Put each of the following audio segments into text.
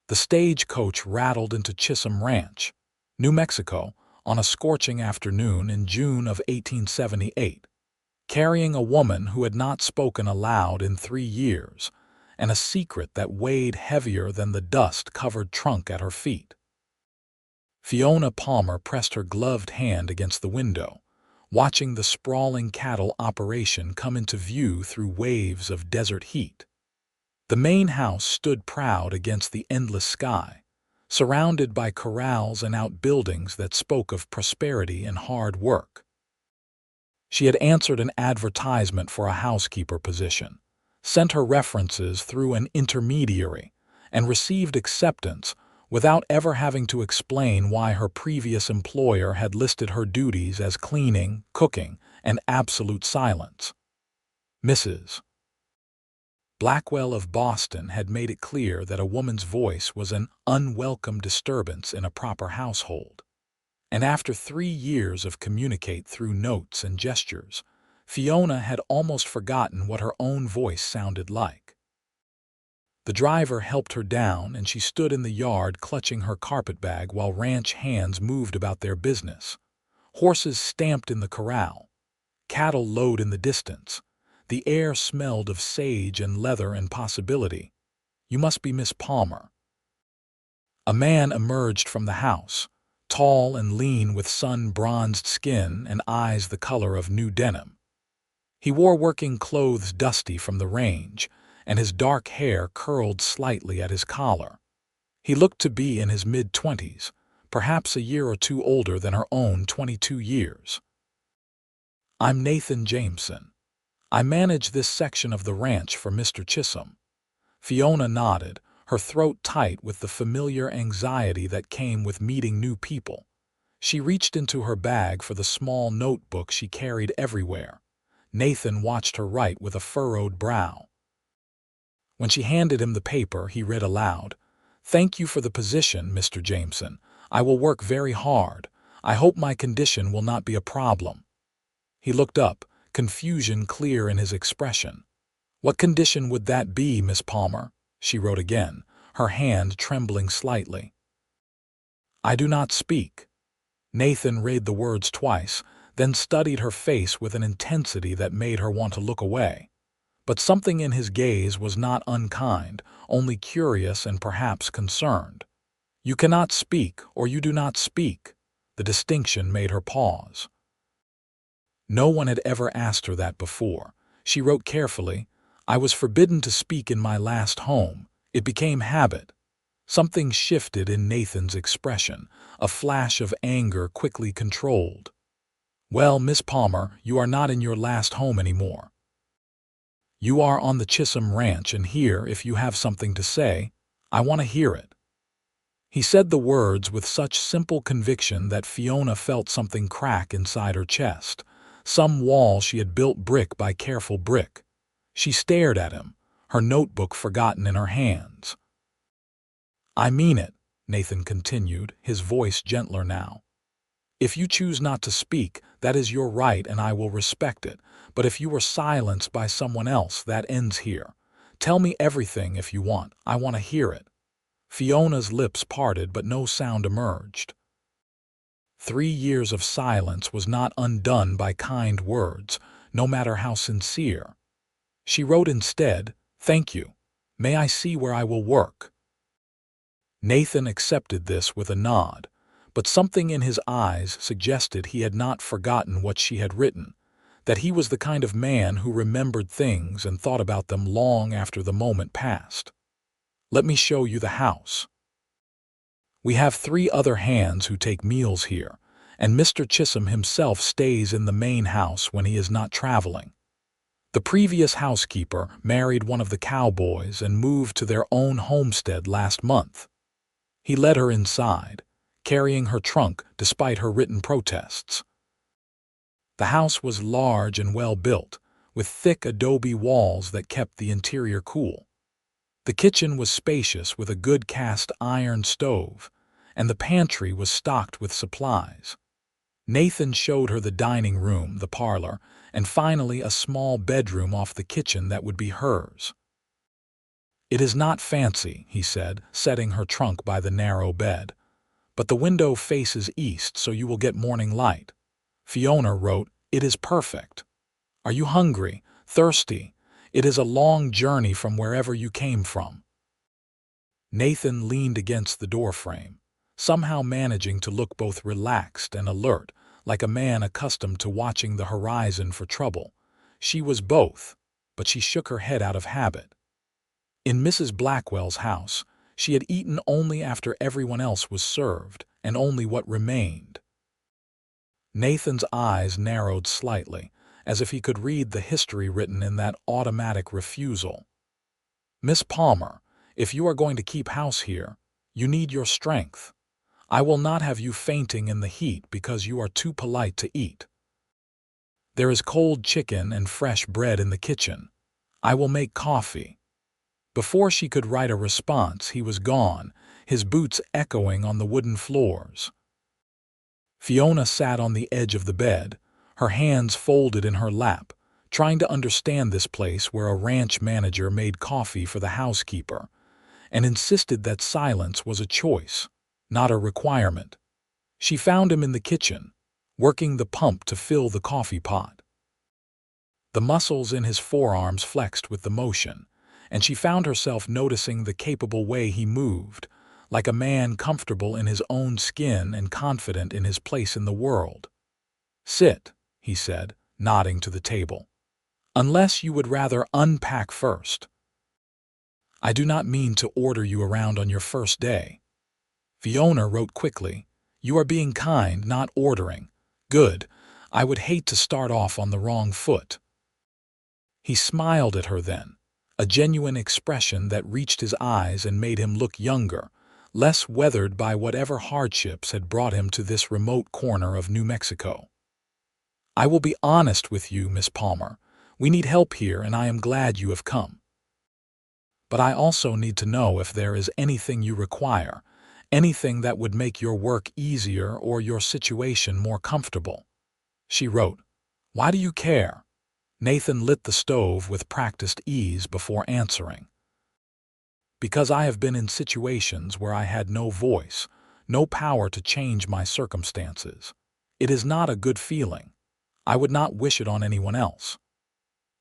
The stagecoach rattled into Chisum Ranch, New Mexico, on a scorching afternoon in June of 1878, carrying a woman who had not spoken aloud in 3 years, and a secret that weighed heavier than the dust-covered trunk at her feet. Fiona Palmer pressed her gloved hand against the window, watching the sprawling cattle operation come into view through waves of desert heat. The main house stood proud against the endless sky, surrounded by corrals and outbuildings that spoke of prosperity and hard work. She had answered an advertisement for a housekeeper position, sent her references through an intermediary, and received acceptance without ever having to explain why her previous employer had listed her duties as cleaning, cooking, and absolute silence. Mrs. Blackwell of Boston had made it clear that a woman's voice was an unwelcome disturbance in a proper household. And after 3 years of communicate through notes and gestures, Fiona had almost forgotten what her own voice sounded like. The driver helped her down, and she stood in the yard clutching her carpetbag while ranch hands moved about their business. Horses stamped in the corral, cattle lowed in the distance. The air smelled of sage and leather and possibility. "You must be Miss Palmer." A man emerged from the house, tall and lean with sun-bronzed skin and eyes the color of new denim. He wore working clothes dusty from the range, and his dark hair curled slightly at his collar. He looked to be in his mid-20s, perhaps a year or two older than her own 22 years. "I'm Nathan Jameson. I manage this section of the ranch for Mr. Chisum." Fiona nodded, her throat tight with the familiar anxiety that came with meeting new people. She reached into her bag for the small notebook she carried everywhere. Nathan watched her write with a furrowed brow. When she handed him the paper, he read aloud, "Thank you for the position, Mr. Jameson. I will work very hard. I hope my condition will not be a problem." He looked up, confusion clear in his expression. "What condition would that be, Miss Palmer?" she wrote again, her hand trembling slightly. "I do not speak." Nathan read the words twice, then studied her face with an intensity that made her want to look away. But something in his gaze was not unkind, only curious and perhaps concerned. "You cannot speak, or you do not speak." The distinction made her pause. No one had ever asked her that before. She wrote carefully, "I was forbidden to speak in my last home. It became habit." Something shifted in Nathan's expression, a flash of anger quickly controlled. "Well, Miss Palmer, you are not in your last home anymore. You are on the Chisum Ranch, and here, if you have something to say, I want to hear it." He said the words with such simple conviction that Fiona felt something crack inside her chest, some wall she had built brick by careful brick. She stared at him, her notebook forgotten in her hands. "I mean it," Nathan continued, his voice gentler now. "If you choose not to speak, that is your right and I will respect it. But if you were silenced by someone else, that ends here. Tell me everything if you want. I want to hear it." Fiona's lips parted, but no sound emerged. 3 years of silence was not undone by kind words, no matter how sincere. She wrote instead, "Thank you. May I see where I will work?" Nathan accepted this with a nod, but something in his eyes suggested he had not forgotten what she had written, that he was the kind of man who remembered things and thought about them long after the moment passed. "Let me show you the house. We have 3 other hands who take meals here, and Mr. Chisum himself stays in the main house when he is not traveling. The previous housekeeper married one of the Cowboys and moved to their own homestead last month." He led her inside, carrying her trunk despite her written protests. The house was large and well built, with thick adobe walls that kept the interior cool. The kitchen was spacious with a good cast iron stove, and the pantry was stocked with supplies. Nathan showed her the dining room, the parlor, and finally a small bedroom off the kitchen that would be hers. "It is not fancy," he said, setting her trunk by the narrow bed. "But the window faces east, so you will get morning light." Fiona wrote, "It is perfect. Are you hungry? Thirsty? It is a long journey from wherever you came from." Nathan leaned against the doorframe, somehow managing to look both relaxed and alert, like a man accustomed to watching the horizon for trouble. She was both, but she shook her head out of habit. In Mrs. Blackwell's house, she had eaten only after everyone else was served, and only what remained. Nathan's eyes narrowed slightly, as if he could read the history written in that automatic refusal. "Miss Palmer, if you are going to keep house here, you need your strength. I will not have you fainting in the heat because you are too polite to eat. There is cold chicken and fresh bread in the kitchen. I will make coffee." Before she could write a response, he was gone, his boots echoing on the wooden floors. Fiona sat on the edge of the bed, her hands folded in her lap, trying to understand this place where a ranch manager made coffee for the housekeeper, and insisted that silence was a choice, not a requirement. She found him in the kitchen, working the pump to fill the coffee pot. The muscles in his forearms flexed with the motion, and she found herself noticing the capable way he moved, like a man comfortable in his own skin and confident in his place in the world. "Sit," he said, nodding to the table. "Unless you would rather unpack first." "I do not mean to order you around on your first day." Fiona wrote quickly, "You are being kind, not ordering. Good. I would hate to start off on the wrong foot." He smiled at her then, a genuine expression that reached his eyes and made him look younger, less weathered by whatever hardships had brought him to this remote corner of New Mexico. "I will be honest with you, Miss Palmer. We need help here, and I am glad you have come. But I also need to know if there is anything you require, anything that would make your work easier or your situation more comfortable." She wrote, "Why do you care?" Nathan lit the stove with practiced ease before answering. "Because I have been in situations where I had no voice, no power to change my circumstances. It is not a good feeling. I would not wish it on anyone else."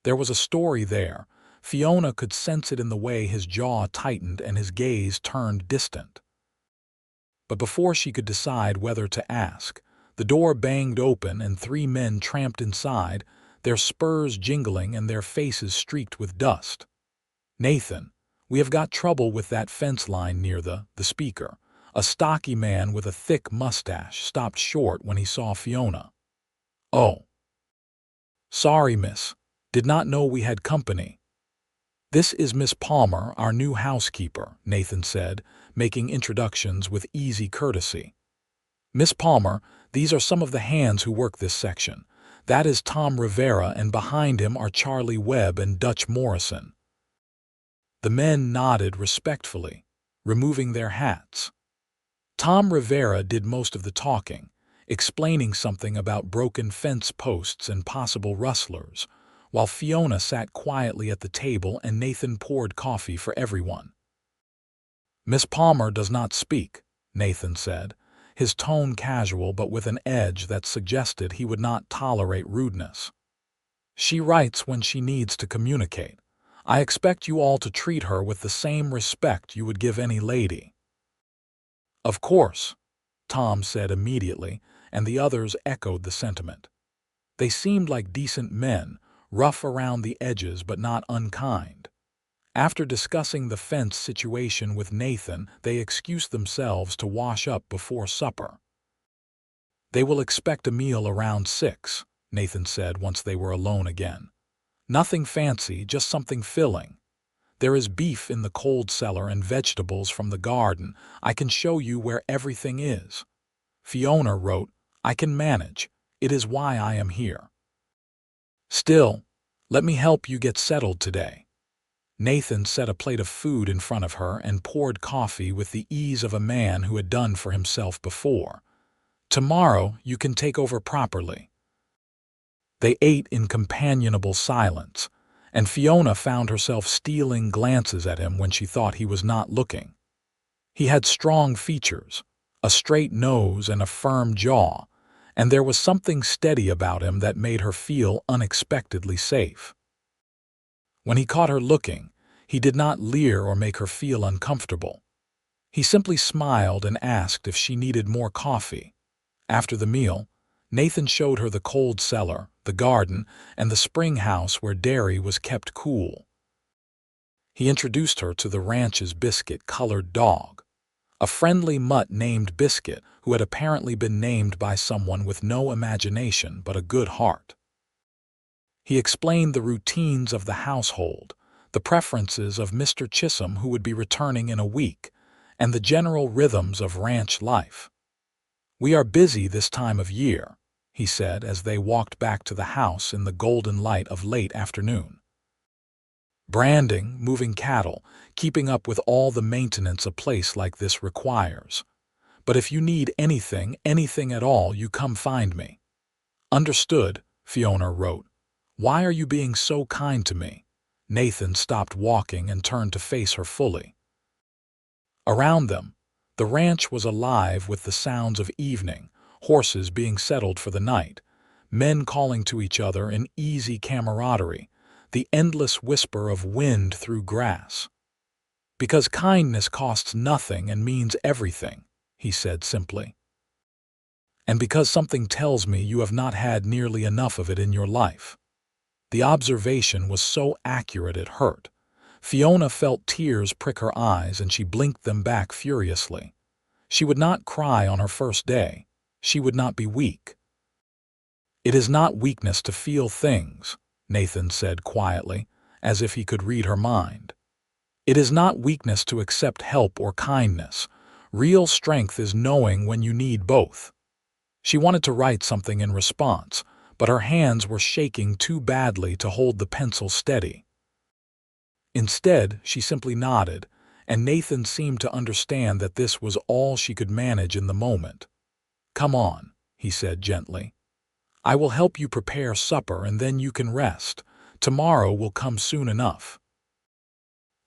There was a story there. Fiona could sense it in the way his jaw tightened and his gaze turned distant. But before she could decide whether to ask, the door banged open and 3 men tramped inside, their spurs jingling and their faces streaked with dust. "Nathan, we have got trouble with that fence line near the speaker." A stocky man with a thick mustache stopped short when he saw Fiona. "Oh. Sorry, miss. Did not know we had company." "This is Miss Palmer, our new housekeeper," Nathan said, making introductions with easy courtesy. "Miss Palmer, these are some of the hands who work this section. That is Tom Rivera, and behind him are Charlie Webb and Dutch Morrison." The men nodded respectfully, removing their hats. Tom Rivera did most of the talking, explaining something about broken fence posts and possible rustlers, while Fiona sat quietly at the table and Nathan poured coffee for everyone. "Miss Palmer does not speak," Nathan said, his tone casual but with an edge that suggested he would not tolerate rudeness. "She writes when she needs to communicate. I expect you all to treat her with the same respect you would give any lady." "Of course," Tom said immediately, and the others echoed the sentiment. They seemed like decent men, rough around the edges but not unkind. After discussing the fence situation with Nathan, they excused themselves to wash up before supper. "They will expect a meal around 6, Nathan said once they were alone again. "Nothing fancy, just something filling. There is beef in the cold cellar and vegetables from the garden. I can show you where everything is." Fiona wrote, "I can manage. It is why I am here." "Still, let me help you get settled today." Nathan set a plate of food in front of her and poured coffee with the ease of a man who had done for himself before. "Tomorrow you can take over properly." They ate in companionable silence, and Fiona found herself stealing glances at him when she thought he was not looking. He had strong features, a straight nose and a firm jaw, and there was something steady about him that made her feel unexpectedly safe. When he caught her looking, he did not leer or make her feel uncomfortable. He simply smiled and asked if she needed more coffee. After the meal, Nathan showed her the cold cellar, the garden, and the spring house where dairy was kept cool. He introduced her to the ranch's biscuit-colored dog, a friendly mutt named Biscuit who had apparently been named by someone with no imagination but a good heart. He explained the routines of the household, the preferences of Mr. Chisum who would be returning in a week, and the general rhythms of ranch life. "We are busy this time of year," he said as they walked back to the house in the golden light of late afternoon. "Branding, moving cattle, keeping up with all the maintenance a place like this requires. But if you need anything at all, you come find me." "Understood," Fiona wrote. "Why are you being so kind to me?" Nathan stopped walking and turned to face her fully. Around them, the ranch was alive with the sounds of evening, horses being settled for the night, men calling to each other in easy camaraderie, the endless whisper of wind through grass. "Because kindness costs nothing and means everything," he said simply. "And because something tells me you have not had nearly enough of it in your life." The observation was so accurate it hurt. Fiona felt tears prick her eyes and she blinked them back furiously. She would not cry on her first day. She would not be weak. "It is not weakness to feel things," Nathan said quietly, as if he could read her mind. "It is not weakness to accept help or kindness. Real strength is knowing when you need both." She wanted to write something in response, but her hands were shaking too badly to hold the pencil steady. Instead, she simply nodded, and Nathan seemed to understand that this was all she could manage in the moment. "Come on," he said gently. "I will help you prepare supper and then you can rest. Tomorrow will come soon enough."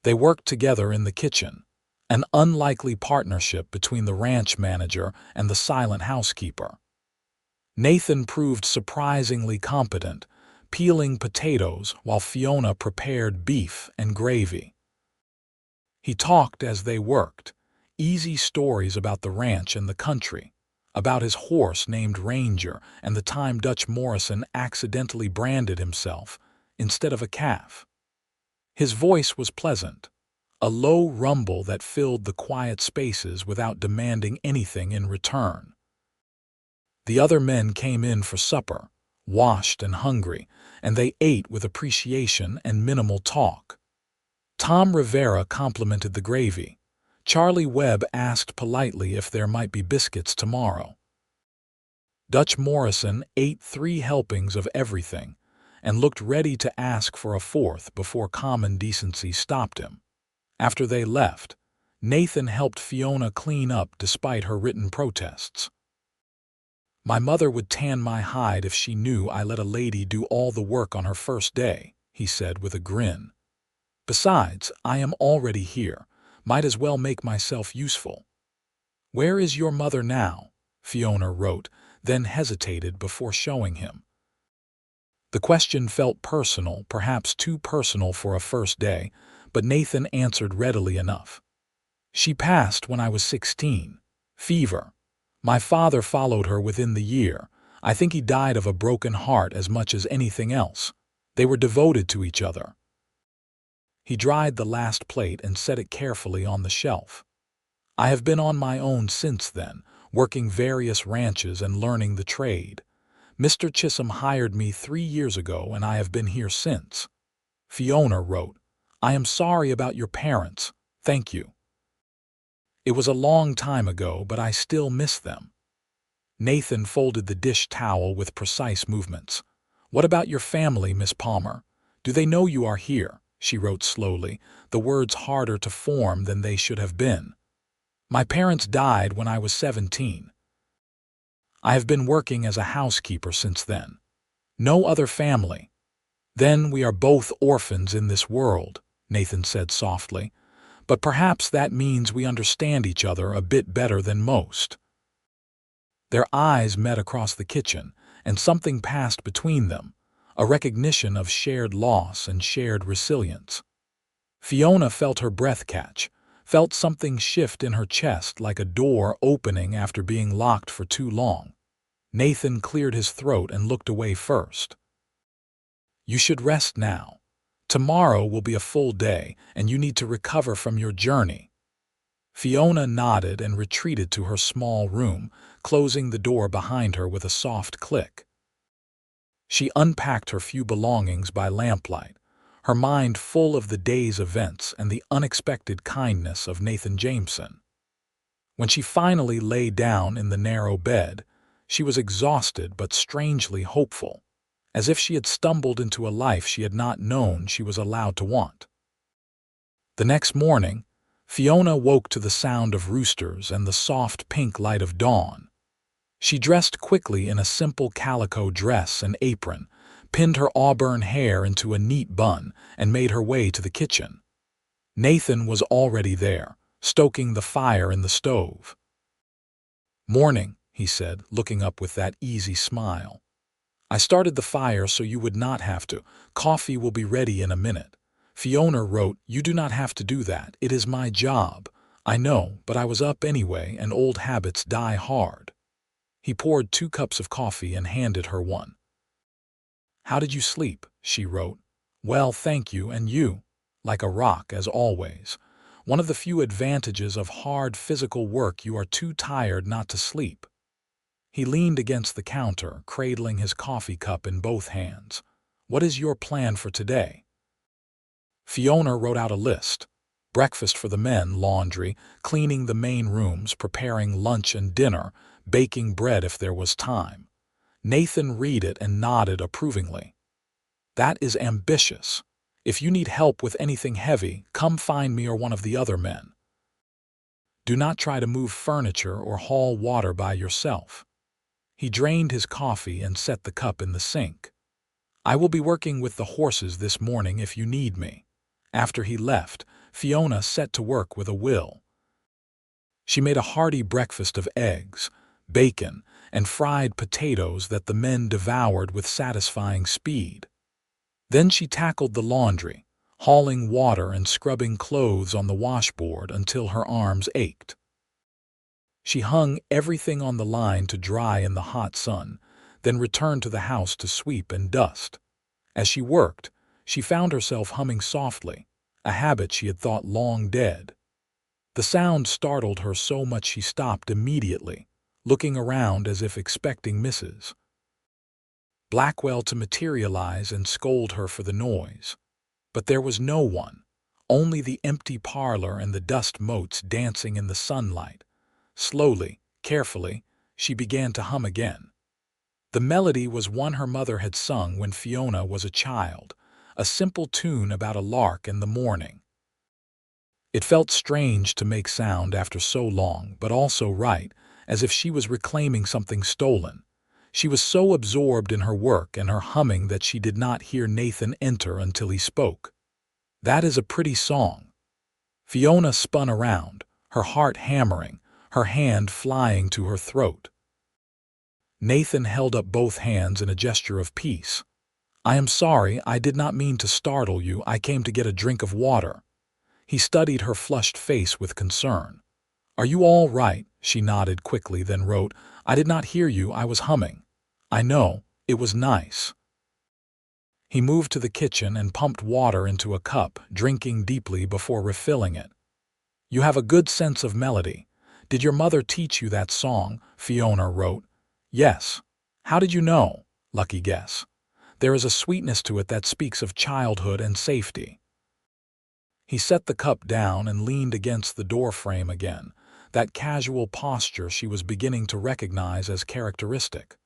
They worked together in the kitchen, an unlikely partnership between the ranch manager and the silent housekeeper. Nathan proved surprisingly competent, peeling potatoes while Fiona prepared beef and gravy. He talked as they worked, easy stories about the ranch and the country, about his horse named Ranger and the time Dutch Morrison accidentally branded himself instead of a calf. His voice was pleasant, a low rumble that filled the quiet spaces without demanding anything in return. The other men came in for supper, washed and hungry, and they ate with appreciation and minimal talk. Tom Rivera complimented the gravy. Charlie Webb asked politely if there might be biscuits tomorrow. Dutch Morrison ate 3 helpings of everything and looked ready to ask for a 4th before common decency stopped him. After they left, Nathan helped Fiona clean up despite her written protests. "My mother would tan my hide if she knew I let a lady do all the work on her first day," he said with a grin. "Besides, I am already here. Might as well make myself useful." "Where is your mother now?" Fiona wrote, then hesitated before showing him. The question felt personal, perhaps too personal for a first day, but Nathan answered readily enough. "She passed when I was 16. Fever. My father followed her within the year. I think he died of a broken heart as much as anything else. They were devoted to each other." He dried the last plate and set it carefully on the shelf. "I have been on my own since then, working various ranches and learning the trade. Mr. Chisum hired me 3 years ago and I have been here since." Fiona wrote, "I am sorry about your parents. Thank you. It was a long time ago, but I still miss them." Nathan folded the dish towel with precise movements. "What about your family, Miss Palmer? Do they know you are here?" she wrote slowly, the words harder to form than they should have been. "My parents died when I was 17. I have been working as a housekeeper since then. No other family." Then we are both orphans in this world, Nathan said softly, but perhaps that means we understand each other a bit better than most. Their eyes met across the kitchen, and something passed between them, a recognition of shared loss and shared resilience. Fiona felt her breath catch, felt something shift in her chest like a door opening after being locked for too long. Nathan cleared his throat and looked away first. You should rest now. Tomorrow will be a full day, and you need to recover from your journey. Fiona nodded and retreated to her small room, closing the door behind her with a soft click. She unpacked her few belongings by lamplight, her mind full of the day's events and the unexpected kindness of Nathan Jameson. When she finally lay down in the narrow bed, she was exhausted but strangely hopeful, as if she had stumbled into a life she had not known she was allowed to want. The next morning, Fiona woke to the sound of roosters and the soft pink light of dawn. She dressed quickly in a simple calico dress and apron, pinned her auburn hair into a neat bun, and made her way to the kitchen. Nathan was already there, stoking the fire in the stove. "Morning," he said, looking up with that easy smile. "I started the fire so you would not have to. Coffee will be ready in a minute." Fiona wrote, "You do not have to do that. It is my job. I know, but I was up anyway, and old habits die hard." He poured 2 cups of coffee and handed her one. "How did you sleep?" she wrote. "Well, thank you, and you?" "Like a rock, as always. One of the few advantages of hard physical work, you are too tired not to sleep." He leaned against the counter, cradling his coffee cup in both hands. "What is your plan for today?" Fiona wrote out a list. Breakfast for the men, laundry, cleaning the main rooms, preparing lunch and dinner, baking bread if there was time. Nathan read it and nodded approvingly. "That is ambitious. If you need help with anything heavy, come find me or one of the other men. Do not try to move furniture or haul water by yourself." He drained his coffee and set the cup in the sink. "I will be working with the horses this morning if you need me." After he left, Fiona set to work with a will. She made a hearty breakfast of eggs, bacon, and fried potatoes that the men devoured with satisfying speed. Then she tackled the laundry, hauling water and scrubbing clothes on the washboard until her arms ached. She hung everything on the line to dry in the hot sun, then returned to the house to sweep and dust. As she worked, she found herself humming softly, a habit she had thought long dead. The sound startled her so much she stopped immediately, looking around as if expecting Mrs. Blackwell to materialize and scold her for the noise. But there was no one, only the empty parlor and the dust motes dancing in the sunlight. Slowly, carefully, she began to hum again. The melody was one her mother had sung when Fiona was a child, a simple tune about a lark in the morning. It felt strange to make sound after so long, but also right, as if she was reclaiming something stolen. She was so absorbed in her work and her humming that she did not hear Nathan enter until he spoke. "That is a pretty song." Fiona spun around, her heart hammering, her hand flying to her throat. Nathan held up both hands in a gesture of peace. "I am sorry, I did not mean to startle you. I came to get a drink of water." He studied her flushed face with concern. "Are you all right?" She nodded quickly, then wrote, "I did not hear you, I was humming." "I know, it was nice." He moved to the kitchen and pumped water into a cup, drinking deeply before refilling it. "You have a good sense of melody. Did your mother teach you that song?" Fiona wrote. "Yes." "How did you know?" "Lucky guess. There is a sweetness to it that speaks of childhood and safety." He set the cup down and leaned against the doorframe again, that casual posture she was beginning to recognize as characteristic.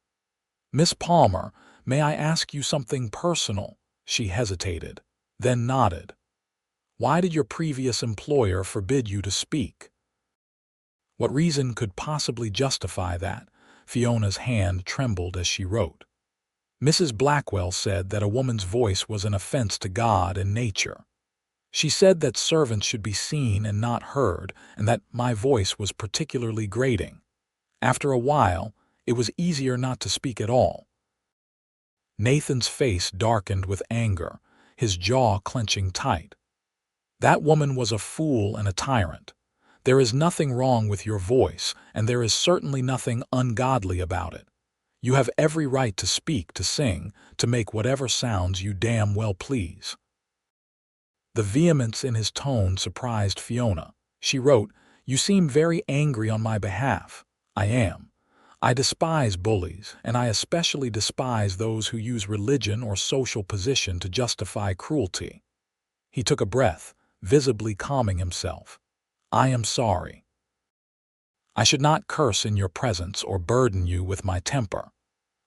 "Miss Palmer, may I ask you something personal?" She hesitated, then nodded. "Why did your previous employer forbid you to speak?" What reason could possibly justify that? Fiona's hand trembled as she wrote. Mrs. Blackwell said that a woman's voice was an offense to God and nature. She said that servants should be seen and not heard, and that my voice was particularly grating. After a while, it was easier not to speak at all. Nathan's face darkened with anger, his jaw clenching tight. That woman was a fool and a tyrant. There is nothing wrong with your voice, and there is certainly nothing ungodly about it. You have every right to speak, to sing, to make whatever sounds you damn well please. The vehemence in his tone surprised Fiona. She wrote, "You seem very angry on my behalf." "I am. I despise bullies, and I especially despise those who use religion or social position to justify cruelty." He took a breath, visibly calming himself. "I am sorry. I should not curse in your presence or burden you with my temper.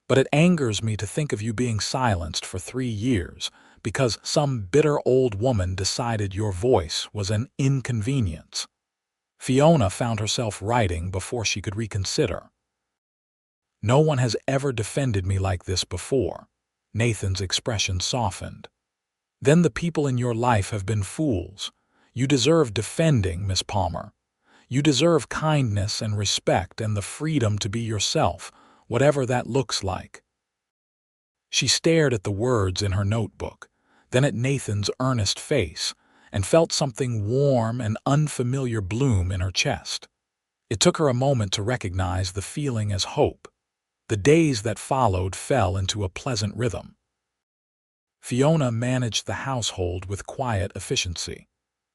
But it angers me to think of you being silenced for 3 years because some bitter old woman decided your voice was an inconvenience." Fiona found herself writing before she could reconsider. "No one has ever defended me like this before." Nathan's expression softened. "Then the people in your life have been fools. You deserve defending, Miss Palmer. You deserve kindness and respect and the freedom to be yourself, whatever that looks like." She stared at the words in her notebook, then at Nathan's earnest face, and felt something warm and unfamiliar bloom in her chest. It took her a moment to recognize the feeling as hope. The days that followed fell into a pleasant rhythm. Fiona managed the household with quiet efficiency,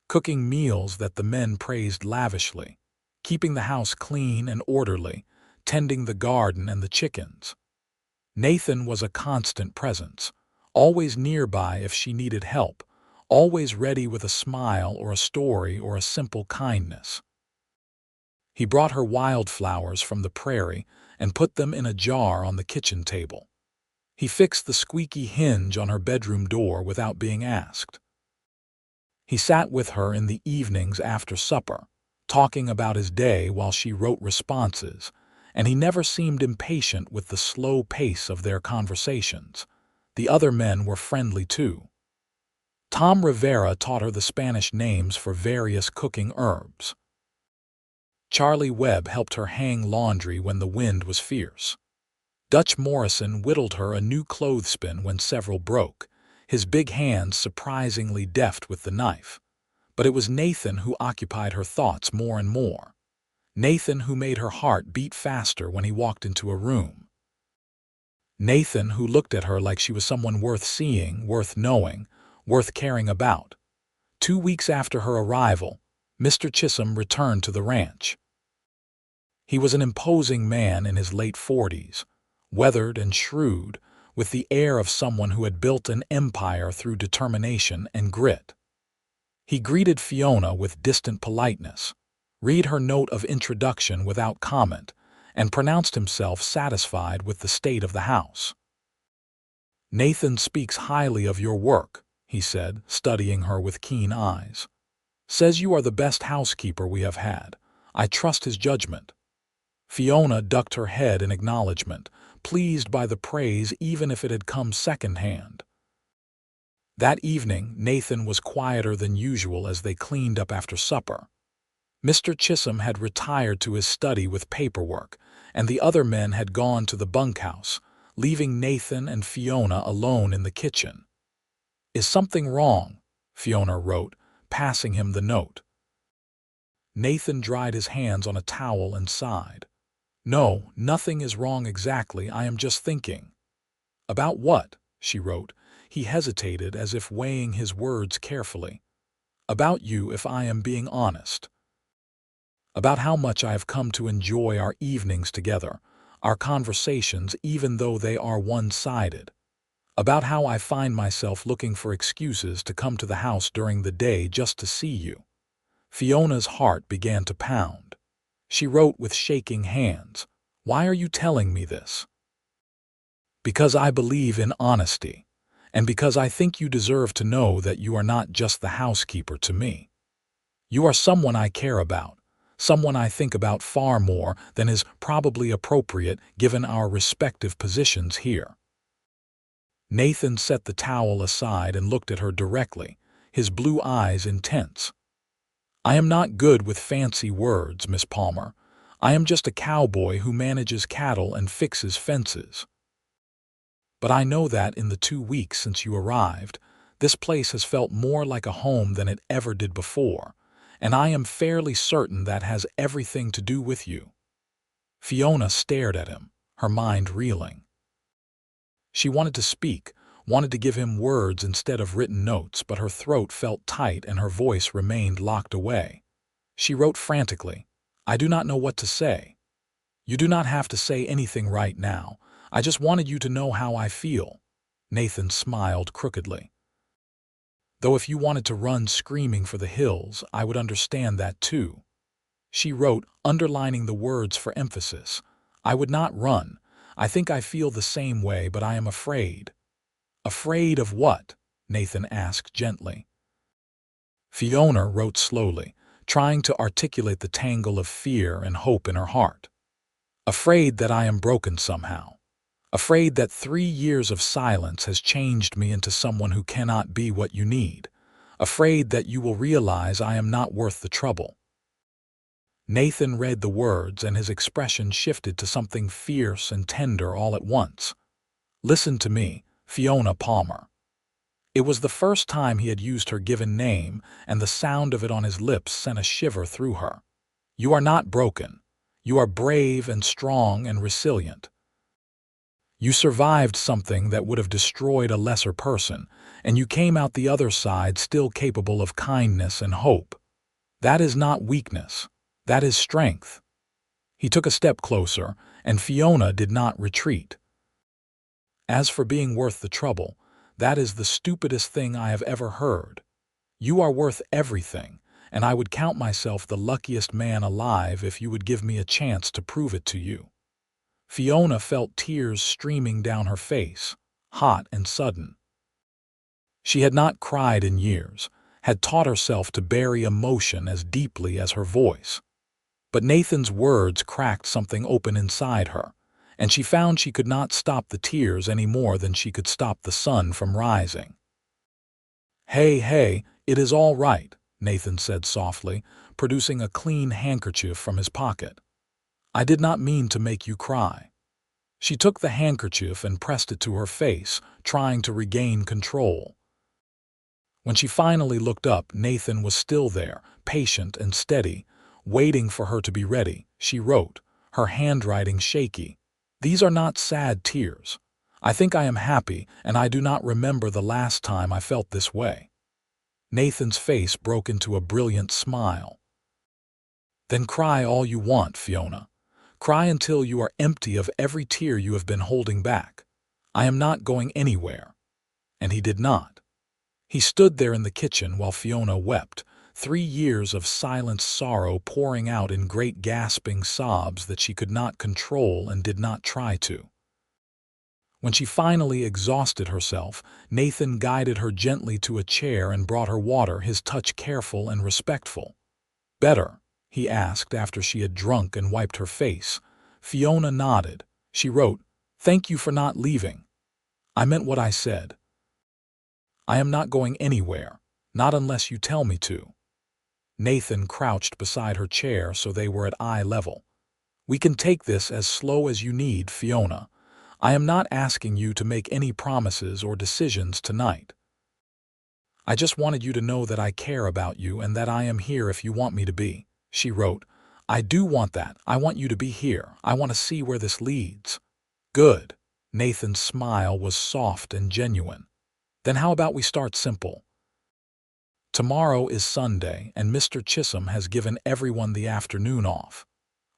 cooking meals that the men praised lavishly, keeping the house clean and orderly, tending the garden and the chickens. Nathan was a constant presence, always nearby if she needed help, always ready with a smile or a story or a simple kindness. He brought her wildflowers from the prairie and put them in a jar on the kitchen table. He fixed the squeaky hinge on her bedroom door without being asked. He sat with her in the evenings after supper, talking about his day while she wrote responses, and he never seemed impatient with the slow pace of their conversations. The other men were friendly too. Tom Rivera taught her the Spanish names for various cooking herbs. Charlie Webb helped her hang laundry when the wind was fierce. Dutch Morrison whittled her a new clothespin when several broke, his big hands surprisingly deft with the knife. But it was Nathan who occupied her thoughts more and more. Nathan who made her heart beat faster when he walked into a room. Nathan who looked at her like she was someone worth seeing, worth knowing, worth caring about. 2 weeks after her arrival, Mr. Chisum returned to the ranch. He was an imposing man in his late 40s, weathered and shrewd, with the air of someone who had built an empire through determination and grit. He greeted Fiona with distant politeness, read her note of introduction without comment, and pronounced himself satisfied with the state of the house. "Nathan speaks highly of your work," he said, studying her with keen eyes. "Says you are the best housekeeper we have had. I trust his judgment." Fiona ducked her head in acknowledgement, pleased by the praise even if it had come second-hand. That evening, Nathan was quieter than usual as they cleaned up after supper. Mr. Chisum had retired to his study with paperwork, and the other men had gone to the bunkhouse, leaving Nathan and Fiona alone in the kitchen. "Is something wrong?" Fiona wrote, passing him the note. Nathan dried his hands on a towel and sighed. "No, nothing is wrong exactly, I am just thinking." "About what?" she wrote. He hesitated as if weighing his words carefully. "About you, if I am being honest. About how much I have come to enjoy our evenings together, our conversations even though they are one-sided. About how I find myself looking for excuses to come to the house during the day just to see you." Fiona's heart began to pound. She wrote with shaking hands, "Why are you telling me this?" "Because I believe in honesty, and because I think you deserve to know that you are not just the housekeeper to me. You are someone I care about, someone I think about far more than is probably appropriate given our respective positions here." Nathan set the towel aside and looked at her directly, his blue eyes intense. "I am not good with fancy words, Miss Palmer. I am just a cowboy who manages cattle and fixes fences. But I know that in the 2 weeks since you arrived, this place has felt more like a home than it ever did before, and I am fairly certain that has everything to do with you." Fiona stared at him, her mind reeling. She wanted to speak, wanted to give him words instead of written notes, but her throat felt tight and her voice remained locked away. She wrote frantically, "I do not know what to say." "You do not have to say anything right now. I just wanted you to know how I feel." Nathan smiled crookedly. "Though if you wanted to run screaming for the hills, I would understand that too." She wrote, underlining the words for emphasis. "I would not run. I think I feel the same way, but I am afraid." "Afraid of what?" Nathan asked gently. Fiona wrote slowly, trying to articulate the tangle of fear and hope in her heart. "Afraid that I am broken somehow. Afraid that 3 years of silence has changed me into someone who cannot be what you need. Afraid that you will realize I am not worth the trouble." Nathan read the words and his expression shifted to something fierce and tender all at once. "Listen to me, Fiona Palmer." It was the first time he had used her given name, and the sound of it on his lips sent a shiver through her. "You are not broken. You are brave and strong and resilient. You survived something that would have destroyed a lesser person, and you came out the other side still capable of kindness and hope. That is not weakness. That is strength." He took a step closer, and Fiona did not retreat. "As for being worth the trouble, that is the stupidest thing I have ever heard. You are worth everything, and I would count myself the luckiest man alive if you would give me a chance to prove it to you." Fiona felt tears streaming down her face, hot and sudden. She had not cried in years, had taught herself to bury emotion as deeply as her voice. But Nathan's words cracked something open inside her, and she found she could not stop the tears any more than she could stop the sun from rising. Hey, it is all right," Nathan said softly, producing a clean handkerchief from his pocket. "I did not mean to make you cry." She took the handkerchief and pressed it to her face, trying to regain control. When she finally looked up, Nathan was still there, patient and steady, waiting for her to be ready. She wrote, her handwriting shaky, "These are not sad tears. I think I am happy, and I do not remember the last time I felt this way." Nathan's face broke into a brilliant smile. "Then cry all you want, Fiona. Cry until you are empty of every tear you have been holding back. I am not going anywhere." And he did not. He stood there in the kitchen while Fiona wept, 3 years of silent sorrow pouring out in great gasping sobs that she could not control and did not try to. When she finally exhausted herself, Nathan guided her gently to a chair and brought her water, his touch careful and respectful. "Better?" he asked after she had drunk and wiped her face. Fiona nodded. She wrote, "Thank you for not leaving. I meant what I said. I am not going anywhere, not unless you tell me to." Nathan crouched beside her chair so they were at eye level. "We can take this as slow as you need, Fiona. I am not asking you to make any promises or decisions tonight. I just wanted you to know that I care about you and that I am here if you want me to be." She wrote, "I do want that. I want you to be here. I want to see where this leads." "Good." Nathan's smile was soft and genuine. "Then how about we start simple? Tomorrow is Sunday, and Mr. Chisum has given everyone the afternoon off.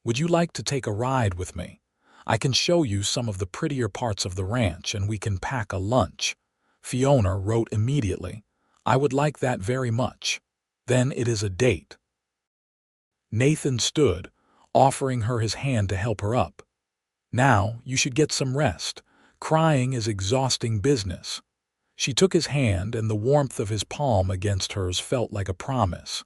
Would you like to take a ride with me? I can show you some of the prettier parts of the ranch, and we can pack a lunch." Fiona wrote immediately, "I would like that very much. Then it is a date." Nathan stood, offering her his hand to help her up. "Now you should get some rest. Crying is exhausting business." She took his hand, and the warmth of his palm against hers felt like a promise.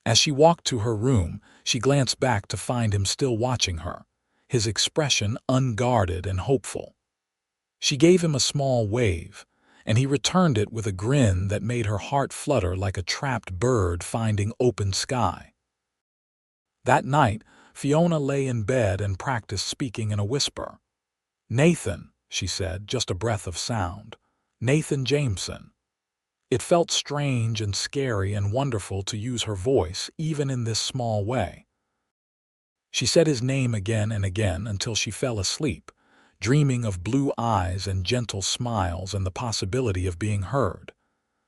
As she walked to her room, she glanced back to find him still watching her, his expression unguarded and hopeful. She gave him a small wave, and he returned it with a grin that made her heart flutter like a trapped bird finding open sky. That night, Fiona lay in bed and practiced speaking in a whisper. "Nathan," she said, just a breath of sound. "Nathan Jameson." It felt strange and scary and wonderful to use her voice, even in this small way. She said his name again and again until she fell asleep, dreaming of blue eyes and gentle smiles and the possibility of being heard.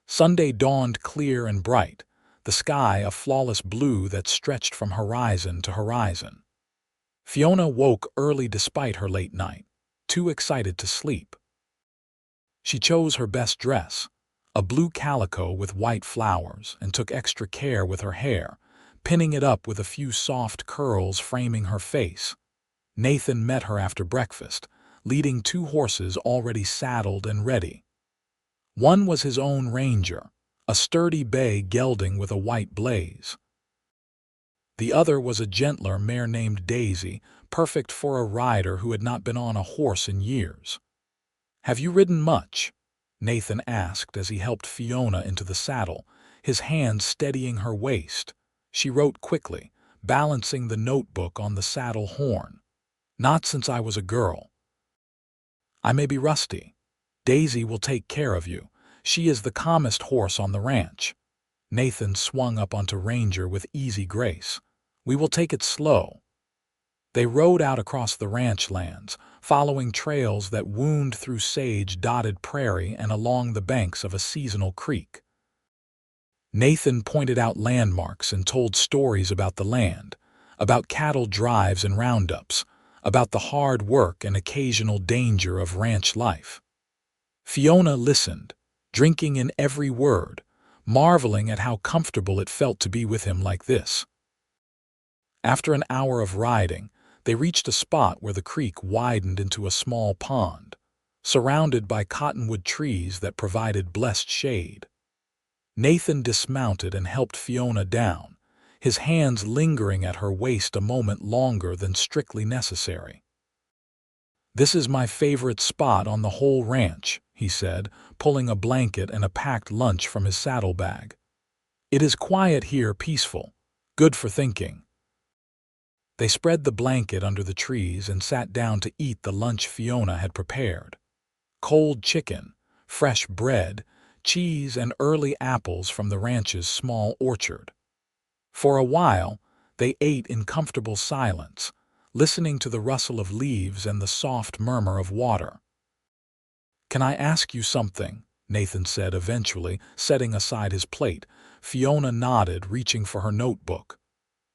Sunday dawned clear and bright, the sky a flawless blue that stretched from horizon to horizon. Fiona woke early despite her late night, too excited to sleep. She chose her best dress, a blue calico with white flowers, and took extra care with her hair, pinning it up with a few soft curls framing her face. Nathan met her after breakfast, leading 2 horses already saddled and ready. One was his own Ranger, a sturdy bay gelding with a white blaze. The other was a gentler mare named Daisy, perfect for a rider who had not been on a horse in years. "Have you ridden much?" Nathan asked as he helped Fiona into the saddle, his hand steadying her waist. She wrote quickly, balancing the notebook on the saddle horn. "Not since I was a girl." "I may be rusty. Daisy will take care of you. She is the calmest horse on the ranch." Nathan swung up onto Ranger with easy grace. "We will take it slow." They rode out across the ranch lands, following trails that wound through sage-dotted prairie and along the banks of a seasonal creek. Nathan pointed out landmarks and told stories about the land, about cattle drives and roundups, about the hard work and occasional danger of ranch life. Fiona listened, drinking in every word, marveling at how comfortable it felt to be with him like this. After an hour of riding, they reached a spot where the creek widened into a small pond, surrounded by cottonwood trees that provided blessed shade. Nathan dismounted and helped Fiona down, his hands lingering at her waist a moment longer than strictly necessary. "This is my favorite spot on the whole ranch," he said, pulling a blanket and a packed lunch from his saddlebag. "It is quiet here, peaceful, good for thinking." They spread the blanket under the trees and sat down to eat the lunch Fiona had prepared. Cold chicken, fresh bread, cheese, and early apples from the ranch's small orchard. For a while, they ate in comfortable silence, listening to the rustle of leaves and the soft murmur of water. "Can I ask you something?" Nathan said eventually, setting aside his plate. Fiona nodded, reaching for her notebook.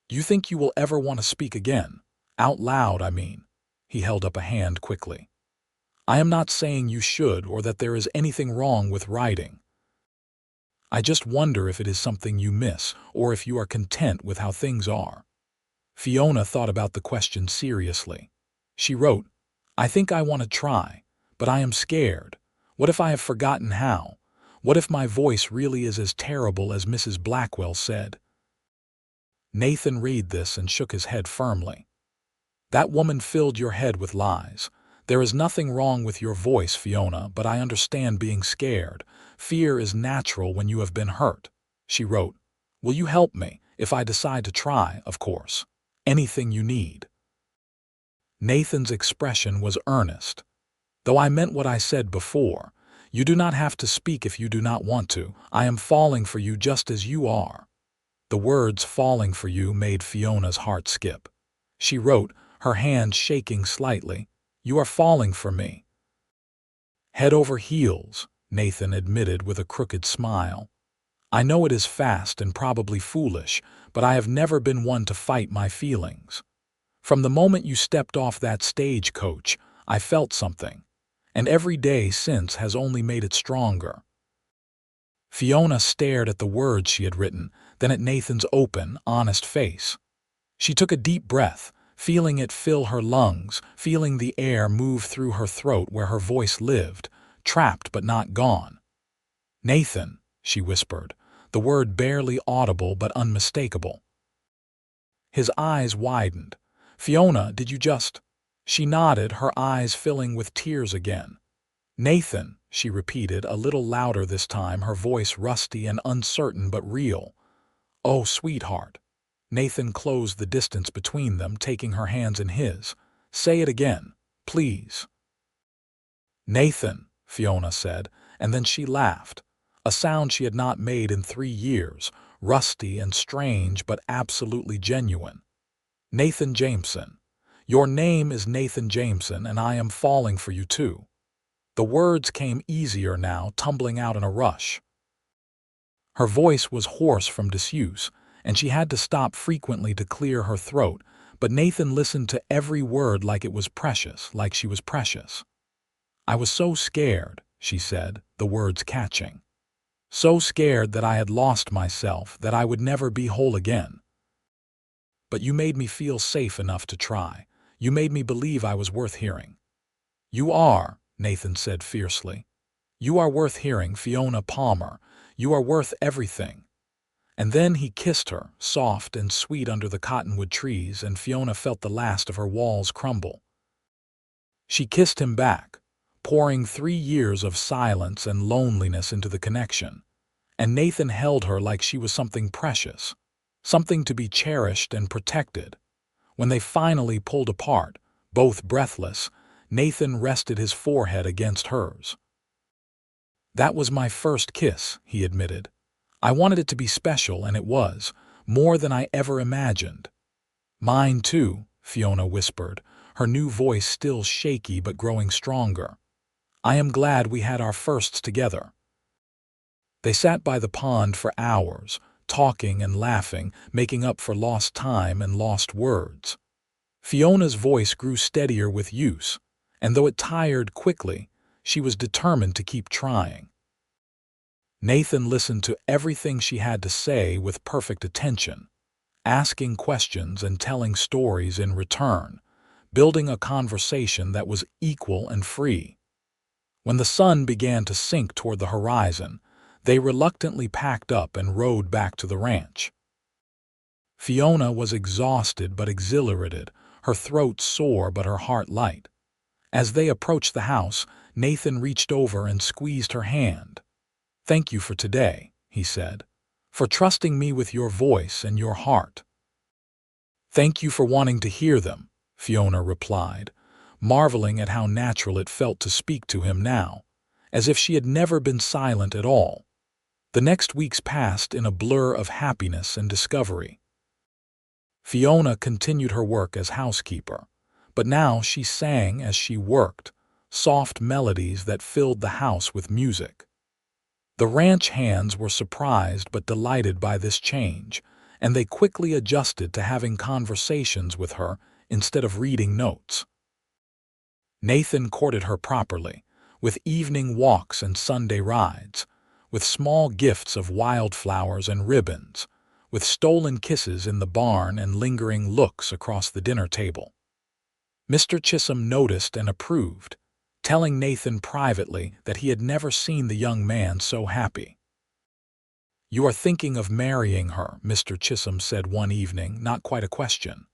"You think you will ever want to speak again? Out loud, I mean." He held up a hand quickly. "I am not saying you should or that there is anything wrong with writing. I just wonder if it is something you miss or if you are content with how things are." Fiona thought about the question seriously. She wrote, "I think I want to try, but I am scared. What if I have forgotten how? What if my voice really is as terrible as Mrs. Blackwell said?" Nathan read this and shook his head firmly. "That woman filled your head with lies. There is nothing wrong with your voice, Fiona, but I understand being scared. Fear is natural when you have been hurt." She wrote, "Will you help me, if I decide to try, of course? Anything you need." Nathan's expression was earnest. "Though I meant what I said before, you do not have to speak if you do not want to. I am falling for you just as you are." The words "falling for you" made Fiona's heart skip. She wrote, her hand shaking slightly, "You are falling for me." "Head over heels," Nathan admitted with a crooked smile. "I know it is fast and probably foolish, but I have never been one to fight my feelings. From the moment you stepped off that stagecoach, I felt something, and every day since has only made it stronger." Fiona stared at the words she had written, then at Nathan's open, honest face. She took a deep breath, feeling it fill her lungs, feeling the air move through her throat where her voice lived, trapped but not gone. "Nathan," she whispered, the word barely audible but unmistakable. His eyes widened. "Fiona, did you just—" She nodded, her eyes filling with tears again. Nathan, she repeated, a little louder this time, her voice rusty and uncertain but real. Oh, sweetheart. Nathan closed the distance between them, taking her hands in his. Say it again, please. Nathan, Fiona said, and then she laughed, a sound she had not made in 3 years, rusty and strange but absolutely genuine. Nathan Jameson. Your name is Nathan Jameson, and I am falling for you too. The words came easier now, tumbling out in a rush. Her voice was hoarse from disuse, and she had to stop frequently to clear her throat, but Nathan listened to every word like it was precious, like she was precious. I was so scared, she said, the words catching. So scared that I had lost myself, that I would never be whole again. But you made me feel safe enough to try. You made me believe I was worth hearing. You are, Nathan said fiercely. You are worth hearing, Fiona Palmer. You are worth everything. And then he kissed her, soft and sweet under the cottonwood trees, and Fiona felt the last of her walls crumble. She kissed him back, pouring 3 years of silence and loneliness into the connection. And Nathan held her like she was something precious, something to be cherished and protected. When they finally pulled apart, both breathless, Nathan rested his forehead against hers. That was my first kiss, he admitted. I wanted it to be special, and it was, more than I ever imagined. Mine too, Fiona whispered, her new voice still shaky but growing stronger. I am glad we had our firsts together. They sat by the pond for hours, talking and laughing, making up for lost time and lost words. Fiona's voice grew steadier with use, and though it tired quickly, she was determined to keep trying. Nathan listened to everything she had to say with perfect attention, asking questions and telling stories in return, building a conversation that was equal and free. When the sun began to sink toward the horizon, they reluctantly packed up and rode back to the ranch. Fiona was exhausted but exhilarated, her throat sore but her heart light. As they approached the house, Nathan reached over and squeezed her hand. Thank you for today, he said, for trusting me with your voice and your heart. Thank you for wanting to hear them, Fiona replied, marveling at how natural it felt to speak to him now, as if she had never been silent at all. The next weeks passed in a blur of happiness and discovery. Fiona continued her work as housekeeper, but now she sang as she worked, soft melodies that filled the house with music. The ranch hands were surprised but delighted by this change, and they quickly adjusted to having conversations with her instead of reading notes. Nathan courted her properly, with evening walks and Sunday rides, with small gifts of wildflowers and ribbons, with stolen kisses in the barn and lingering looks across the dinner table. Mr. Chisum noticed and approved, telling Nathan privately that he had never seen the young man so happy. You are thinking of marrying her, Mr. Chisum said one evening, not quite a question.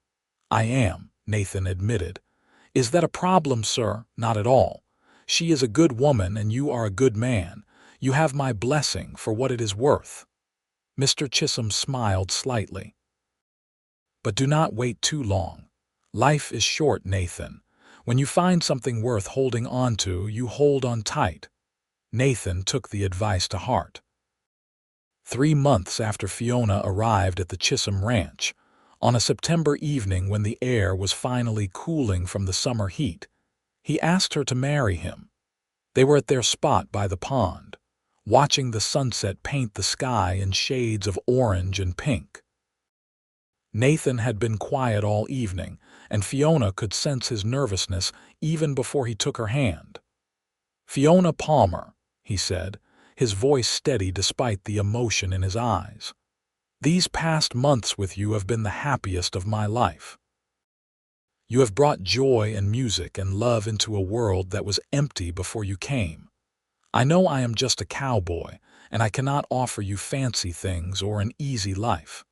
I am, Nathan admitted. Is that a problem, sir? Not at all. She is a good woman and you are a good man. You have my blessing for what it is worth. Mr. Chisum smiled slightly. But do not wait too long. Life is short, Nathan. When you find something worth holding on to, you hold on tight. Nathan took the advice to heart. 3 months after Fiona arrived at the Chisum Ranch, on a September evening when the air was finally cooling from the summer heat, he asked her to marry him. They were at their spot by the pond, watching the sunset paint the sky in shades of orange and pink. Nathan had been quiet all evening, and Fiona could sense his nervousness even before he took her hand. Fiona Palmer, he said, his voice steady despite the emotion in his eyes. These past months with you have been the happiest of my life. You have brought joy and music and love into a world that was empty before you came. I know I am just a cowboy, and I cannot offer you fancy things or an easy life.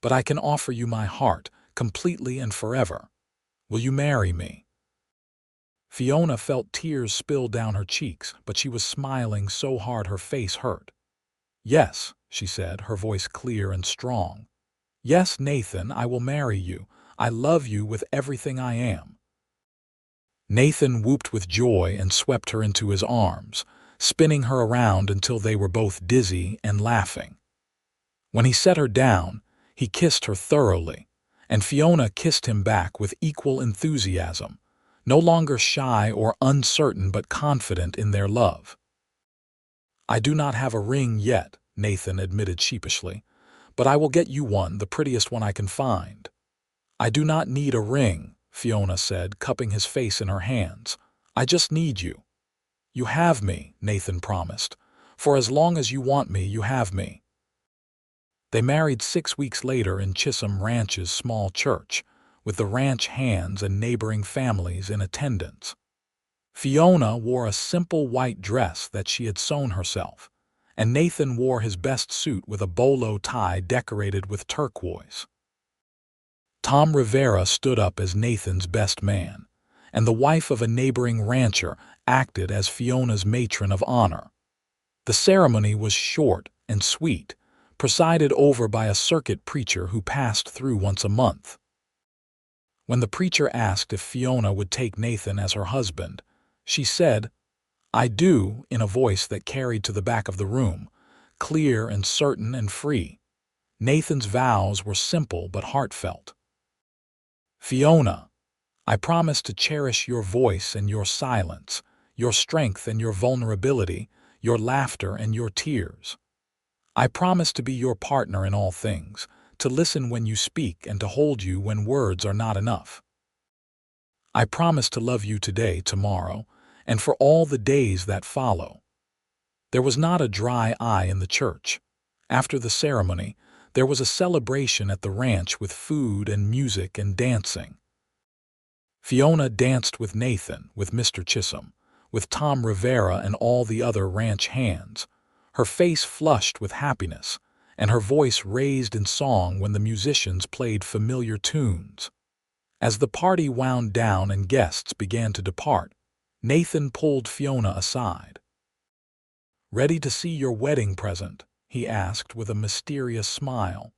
But I can offer you my heart, completely and forever. Will you marry me? Fiona felt tears spill down her cheeks, but she was smiling so hard her face hurt. "Yes," she said, her voice clear and strong. "Yes, Nathan, I will marry you. I love you with everything I am." Nathan whooped with joy and swept her into his arms, spinning her around until they were both dizzy and laughing. When he set her down, he kissed her thoroughly, and Fiona kissed him back with equal enthusiasm, no longer shy or uncertain but confident in their love. "I do not have a ring yet," Nathan admitted sheepishly, "but I will get you one, the prettiest one I can find." "I do not need a ring," Fiona said, cupping his face in her hands. "I just need you." "You have me," Nathan promised. "For as long as you want me, you have me." They married 6 weeks later in Chisum Ranch's small church, with the ranch hands and neighboring families in attendance. Fiona wore a simple white dress that she had sewn herself, and Nathan wore his best suit with a bolo tie decorated with turquoise. Tom Rivera stood up as Nathan's best man, and the wife of a neighboring rancher acted as Fiona's matron of honor. The ceremony was short and sweet, presided over by a circuit preacher who passed through once a month. When the preacher asked if Fiona would take Nathan as her husband, she said, "I do," in a voice that carried to the back of the room, clear and certain and free. Nathan's vows were simple but heartfelt. "Fiona, I promise to cherish your voice and your silence, your strength and your vulnerability, your laughter and your tears. I promise to be your partner in all things, to listen when you speak and to hold you when words are not enough. I promise to love you today, tomorrow, and for all the days that follow." There was not a dry eye in the church. After the ceremony, there was a celebration at the ranch with food and music and dancing. Fiona danced with Nathan, with Mr. Chisum, with Tom Rivera and all the other ranch hands, her face flushed with happiness, and her voice raised in song when the musicians played familiar tunes. As the party wound down and guests began to depart, Nathan pulled Fiona aside. "Ready to see your wedding present?" he asked with a mysterious smile.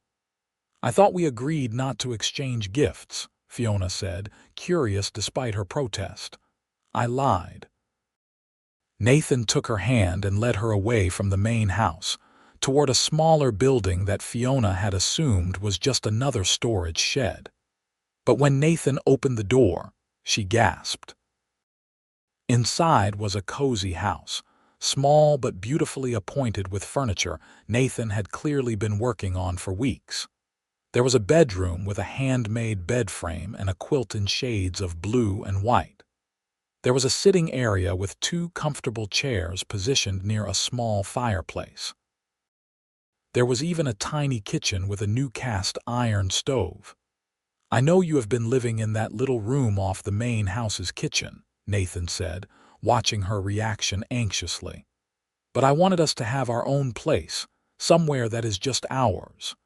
"I thought we agreed not to exchange gifts," Fiona said, curious despite her protest. "I lied." Nathan took her hand and led her away from the main house, toward a smaller building that Fiona had assumed was just another storage shed. But when Nathan opened the door, she gasped. Inside was a cozy house, small but beautifully appointed with furniture Nathan had clearly been working on for weeks. There was a bedroom with a handmade bed frame and a quilt in shades of blue and white. There was a sitting area with 2 comfortable chairs positioned near a small fireplace. There was even a tiny kitchen with a new cast iron stove. "I know you have been living in that little room off the main house's kitchen," Nathan said, watching her reaction anxiously. "But I wanted us to have our own place, somewhere that is just ours.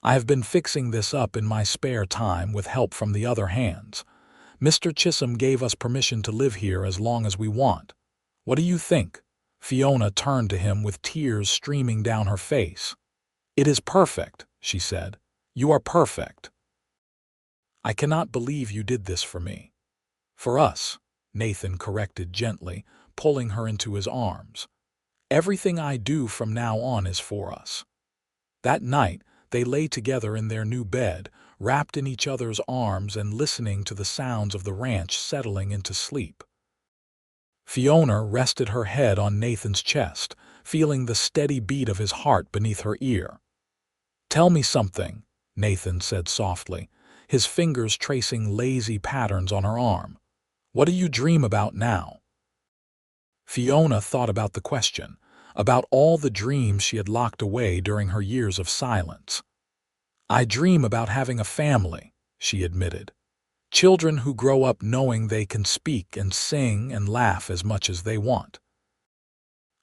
I have been fixing this up in my spare time with help from the other hands. Mr. Chisum gave us permission to live here as long as we want. What do you think?" Fiona turned to him with tears streaming down her face. "It is perfect," she said. "You are perfect." "I cannot believe you did this for me." "For us," Nathan corrected gently, pulling her into his arms. "Everything I do from now on is for us." That night, they lay together in their new bed, wrapped in each other's arms and listening to the sounds of the ranch settling into sleep. Fiona rested her head on Nathan's chest, feeling the steady beat of his heart beneath her ear. "Tell me something," Nathan said softly, his fingers tracing lazy patterns on her arm. "What do you dream about now?" Fiona thought about the question, about all the dreams she had locked away during her years of silence. "I dream about having a family," she admitted. "Children who grow up knowing they can speak and sing and laugh as much as they want.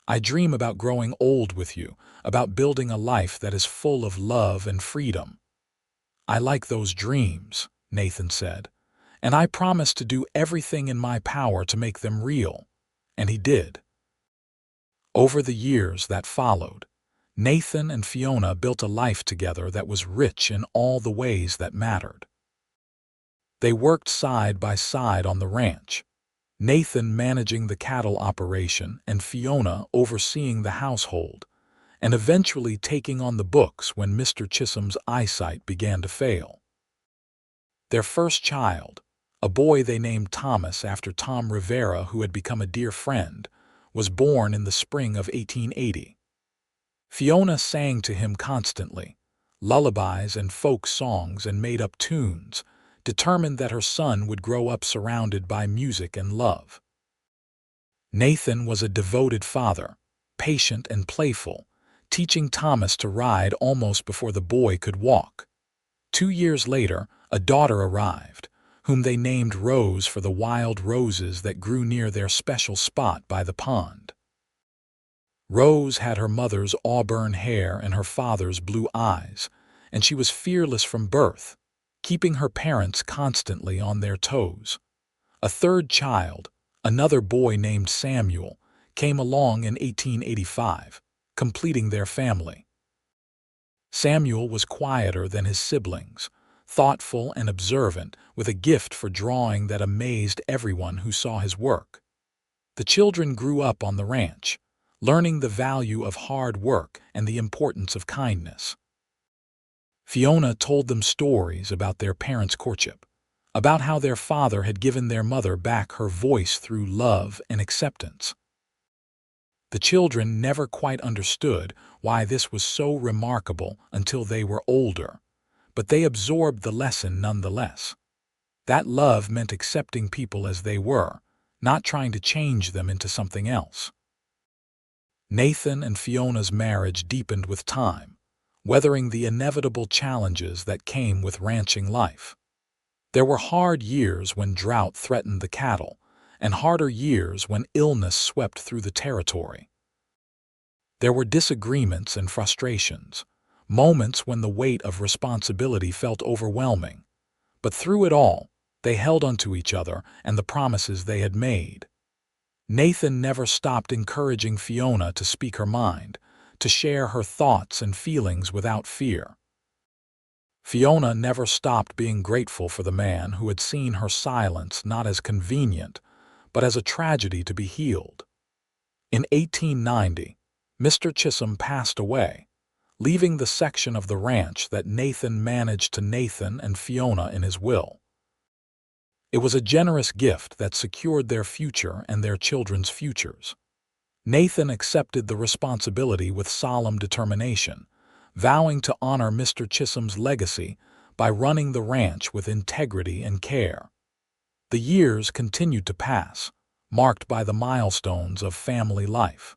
I dream about growing old with you, about building a life that is full of love and freedom." "I like those dreams," Nathan said, and I promised to do everything in my power to make them real. And he did. Over the years that followed, Nathan and Fiona built a life together that was rich in all the ways that mattered. They worked side by side on the ranch, Nathan managing the cattle operation and Fiona overseeing the household, and eventually taking on the books when Mr. Chisum's eyesight began to fail. Their first child, a boy they named Thomas after Tom Rivera, who had become a dear friend, was born in the spring of 1880. Fiona sang to him constantly, lullabies and folk songs, and made up tunes, determined that her son would grow up surrounded by music and love. Nathan was a devoted father, patient and playful, teaching Thomas to ride almost before the boy could walk. 2 years later, a daughter arrived, whom they named Rose for the wild roses that grew near their special spot by the pond. Rose had her mother's auburn hair and her father's blue eyes, and she was fearless from birth, keeping her parents constantly on their toes. A third child, another boy named Samuel, came along in 1885, completing their family. Samuel was quieter than his siblings, thoughtful and observant, with a gift for drawing that amazed everyone who saw his work. The children grew up on the ranch, learning the value of hard work and the importance of kindness. Fiona told them stories about their parents' courtship, about how their father had given their mother back her voice through love and acceptance. The children never quite understood why this was so remarkable until they were older, but they absorbed the lesson nonetheless. That love meant accepting people as they were, not trying to change them into something else. Nathan and Fiona's marriage deepened with time, weathering the inevitable challenges that came with ranching life. There were hard years when drought threatened the cattle, and harder years when illness swept through the territory. There were disagreements and frustrations, moments when the weight of responsibility felt overwhelming. But through it all, they held onto each other and the promises they had made. Nathan never stopped encouraging Fiona to speak her mind, to share her thoughts and feelings without fear. Fiona never stopped being grateful for the man who had seen her silence not as convenient, but as a tragedy to be healed. In 1890, Mr. Chisum passed away, leaving the section of the ranch that Nathan managed to Nathan and Fiona in his will. It was a generous gift that secured their future and their children's futures. Nathan accepted the responsibility with solemn determination, vowing to honor Mr. Chisum's legacy by running the ranch with integrity and care. The years continued to pass, marked by the milestones of family life.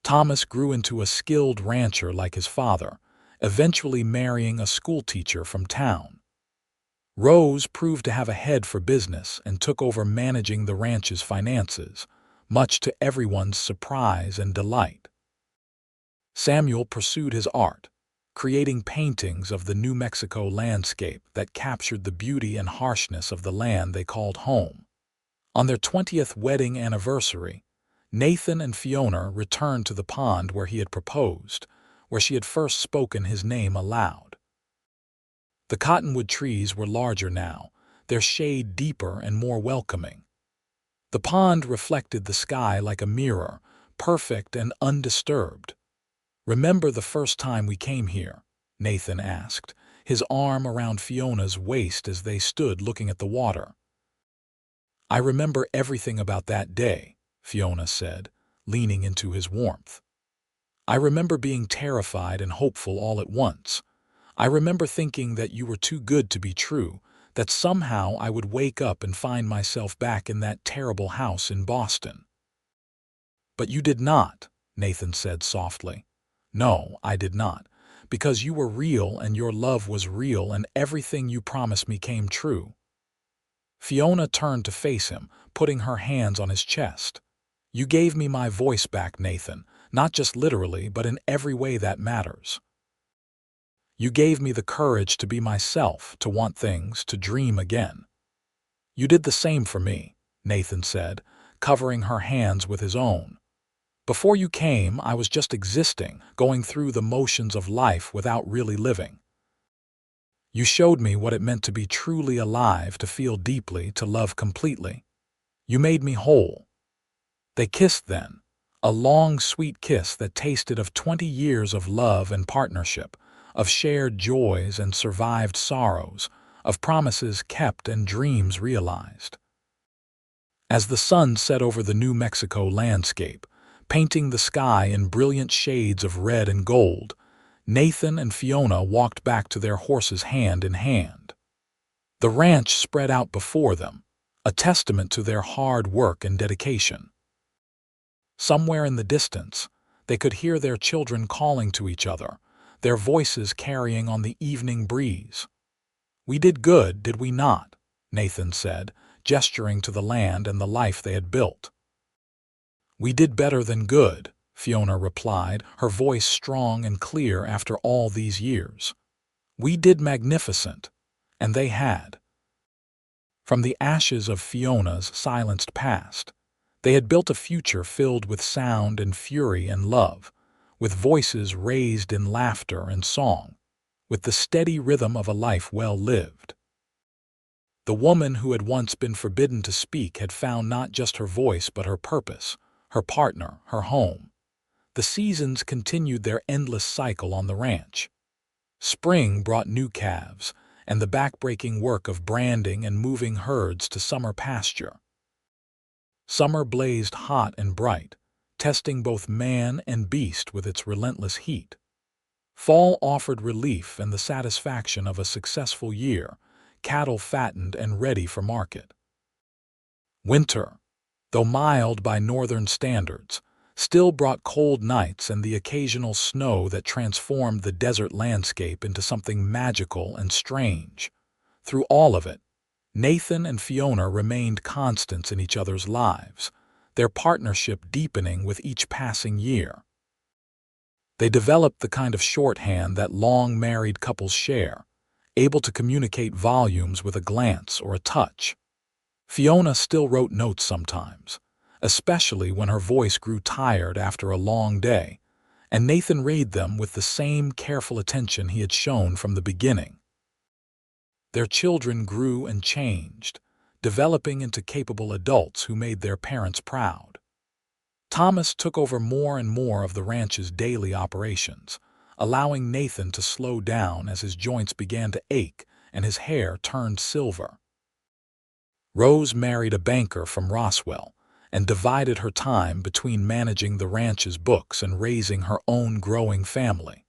Thomas grew into a skilled rancher like his father, eventually marrying a schoolteacher from town. Rose proved to have a head for business and took over managing the ranch's finances, much to everyone's surprise and delight. Samuel pursued his art, creating paintings of the New Mexico landscape that captured the beauty and harshness of the land they called home. On their 20th wedding anniversary, Nathan and Fiona returned to the pond where he had proposed, where she had first spoken his name aloud. The cottonwood trees were larger now, their shade deeper and more welcoming. The pond reflected the sky like a mirror, perfect and undisturbed. "Remember the first time we came here?" Nathan asked, his arm around Fiona's waist as they stood looking at the water. "I remember everything about that day," Fiona said, leaning into his warmth. "I remember being terrified and hopeful all at once. I remember thinking that you were too good to be true, that somehow I would wake up and find myself back in that terrible house in Boston." "But you did not," Nathan said softly. "No, I did not, because you were real and your love was real and everything you promised me came true." Fiona turned to face him, putting her hands on his chest. "You gave me my voice back, Nathan, not just literally, but in every way that matters. You gave me the courage to be myself, to want things, to dream again. You did the same for me, Nathan said, covering her hands with his own. Before you came, I was just existing, going through the motions of life without really living. You showed me what it meant to be truly alive, to feel deeply, to love completely. You made me whole. They kissed then, a long, sweet kiss that tasted of 20 years of love and partnership, of shared joys and survived sorrows, of promises kept and dreams realized. As the sun set over the New Mexico landscape, painting the sky in brilliant shades of red and gold, Nathan and Fiona walked back to their horses hand in hand. The ranch spread out before them, a testament to their hard work and dedication. Somewhere in the distance, they could hear their children calling to each other, their voices carrying on the evening breeze. "We did good, did we not?" Nathan said, gesturing to the land and the life they had built. "We did better than good," Fiona replied, her voice strong and clear after all these years. "We did magnificent," and they had. From the ashes of Fiona's silenced past, they had built a future filled with sound and fury and love, with voices raised in laughter and song, with the steady rhythm of a life well lived. The woman who had once been forbidden to speak had found not just her voice but her purpose, her partner, her home. The seasons continued their endless cycle on the ranch. Spring brought new calves, and the backbreaking work of branding and moving herds to summer pasture. Summer blazed hot and bright, testing both man and beast with its relentless heat. Fall offered relief and the satisfaction of a successful year, cattle fattened and ready for market. Winter, though mild by northern standards, still brought cold nights and the occasional snow that transformed the desert landscape into something magical and strange. Through all of it, Nathan and Fiona remained constants in each other's lives, their partnership deepening with each passing year. They developed the kind of shorthand that long-married couples share, able to communicate volumes with a glance or a touch. Fiona still wrote notes sometimes, especially when her voice grew tired after a long day, and Nathan read them with the same careful attention he had shown from the beginning. Their children grew and changed, developing into capable adults who made their parents proud. Thomas took over more and more of the ranch's daily operations, allowing Nathan to slow down as his joints began to ache and his hair turned silver. Rose married a banker from Roswell and divided her time between managing the ranch's books and raising her own growing family.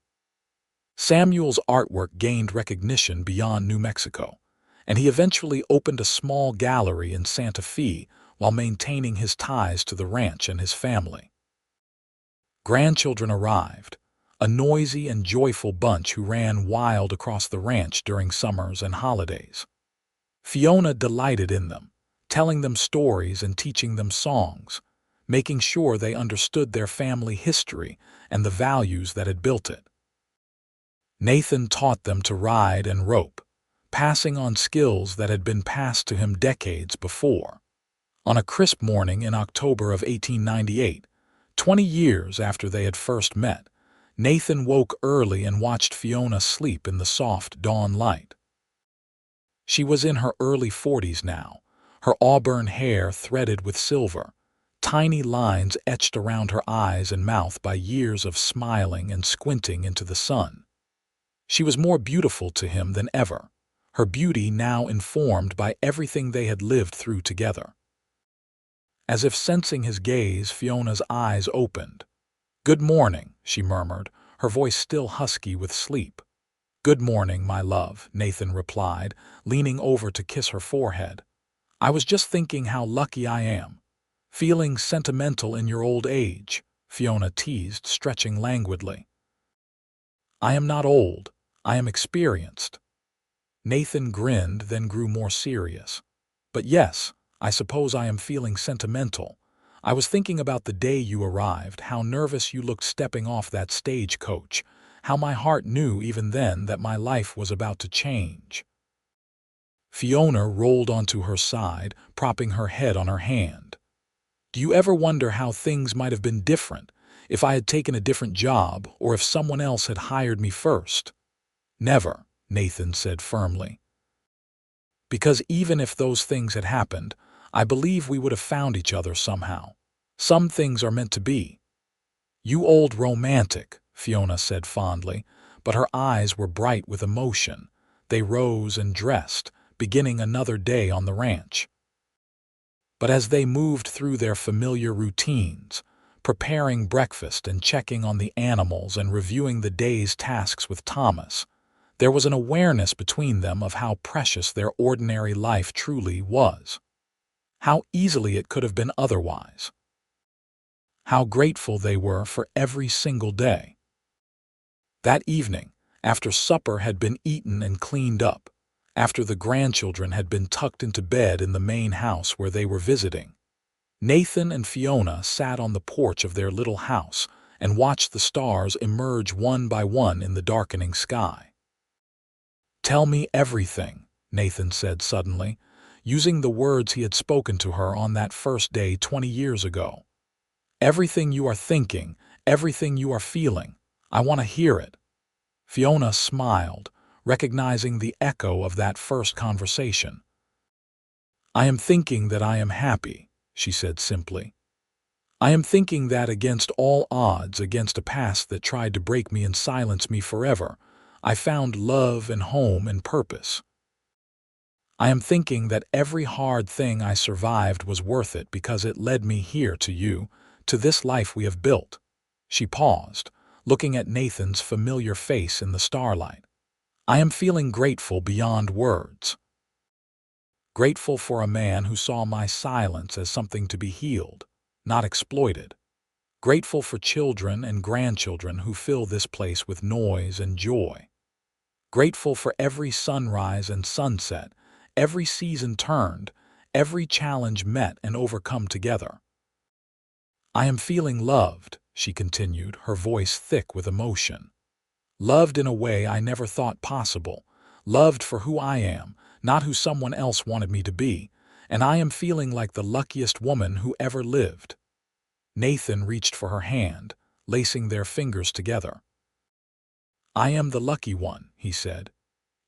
Samuel's artwork gained recognition beyond New Mexico, and he eventually opened a small gallery in Santa Fe while maintaining his ties to the ranch and his family. Grandchildren arrived, a noisy and joyful bunch who ran wild across the ranch during summers and holidays. Fiona delighted in them, telling them stories and teaching them songs, making sure they understood their family history and the values that had built it. Nathan taught them to ride and rope, passing on skills that had been passed to him decades before. On a crisp morning in October of 1898, 20 years after they had first met, Nathan woke early and watched Fiona sleep in the soft dawn light. She was in her early 40s now, her auburn hair threaded with silver, tiny lines etched around her eyes and mouth by years of smiling and squinting into the sun. She was more beautiful to him than ever, her beauty now informed by everything they had lived through together. As if sensing his gaze, Fiona's eyes opened. "Good morning," she murmured, her voice still husky with sleep. "Good morning, my love," Nathan replied, leaning over to kiss her forehead. "I was just thinking how lucky I am. Feeling sentimental in your old age," Fiona teased, stretching languidly. "I am not old, I am experienced." Nathan grinned, then grew more serious. "But yes, I suppose I am feeling sentimental. I was thinking about the day you arrived, how nervous you looked stepping off that stagecoach, how my heart knew even then that my life was about to change." Fiona rolled onto her side, propping her head on her hand. "Do you ever wonder how things might have been different if I had taken a different job or if someone else had hired me first?" "Never," Nathan said firmly. "Because even if those things had happened, I believe we would have found each other somehow. Some things are meant to be." "You old romantic," Fiona said fondly, but her eyes were bright with emotion. They rose and dressed, beginning another day on the ranch. But as they moved through their familiar routines, preparing breakfast and checking on the animals and reviewing the day's tasks with Thomas, there was an awareness between them of how precious their ordinary life truly was. How easily it could have been otherwise. How grateful they were for every single day. That evening, after supper had been eaten and cleaned up, after the grandchildren had been tucked into bed in the main house where they were visiting, Nathan and Fiona sat on the porch of their little house and watched the stars emerge one by one in the darkening sky. "Tell me everything," Nathan said suddenly, using the words he had spoken to her on that first day 20 years ago. "Everything you are thinking, everything you are feeling. I want to hear it." Fiona smiled, recognizing the echo of that first conversation. "I am thinking that I am happy," she said simply. "I am thinking that against all odds, against a past that tried to break me and silence me forever, I found love and home and purpose. I am thinking that every hard thing I survived was worth it because it led me here to you, to this life we have built." She paused, looking at Nathan's familiar face in the starlight. "I am feeling grateful beyond words. Grateful for a man who saw my silence as something to be healed, not exploited. Grateful for children and grandchildren who fill this place with noise and joy. Grateful for every sunrise and sunset, every season turned, every challenge met and overcome together. I am feeling loved," she continued, her voice thick with emotion. "Loved in a way I never thought possible. Loved for who I am, not who someone else wanted me to be. And I am feeling like the luckiest woman who ever lived." Nathan reached for her hand, lacing their fingers together. "I am the lucky one," he said.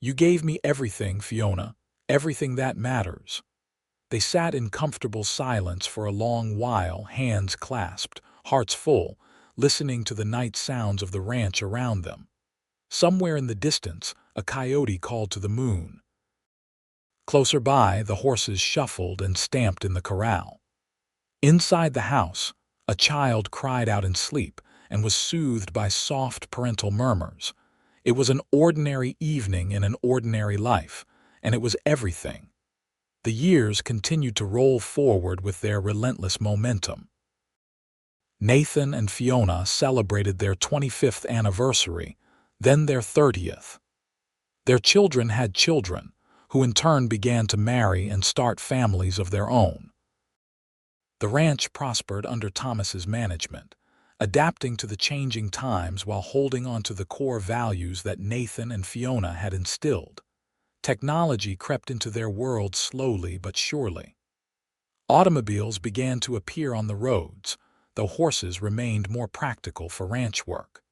"You gave me everything, Fiona, everything that matters." They sat in comfortable silence for a long while, hands clasped, hearts full, listening to the night sounds of the ranch around them. Somewhere in the distance, a coyote called to the moon. Closer by, the horses shuffled and stamped in the corral. Inside the house, a child cried out in sleep and was soothed by soft parental murmurs. It was an ordinary evening in an ordinary life, and it was everything. The years continued to roll forward with their relentless momentum. Nathan and Fiona celebrated their 25th anniversary, then their 30th. Their children had children, who in turn began to marry and start families of their own. The ranch prospered under Thomas's management, adapting to the changing times while holding on to the core values that Nathan and Fiona had instilled. Technology crept into their world slowly but surely. Automobiles began to appear on the roads, though horses remained more practical for ranch work.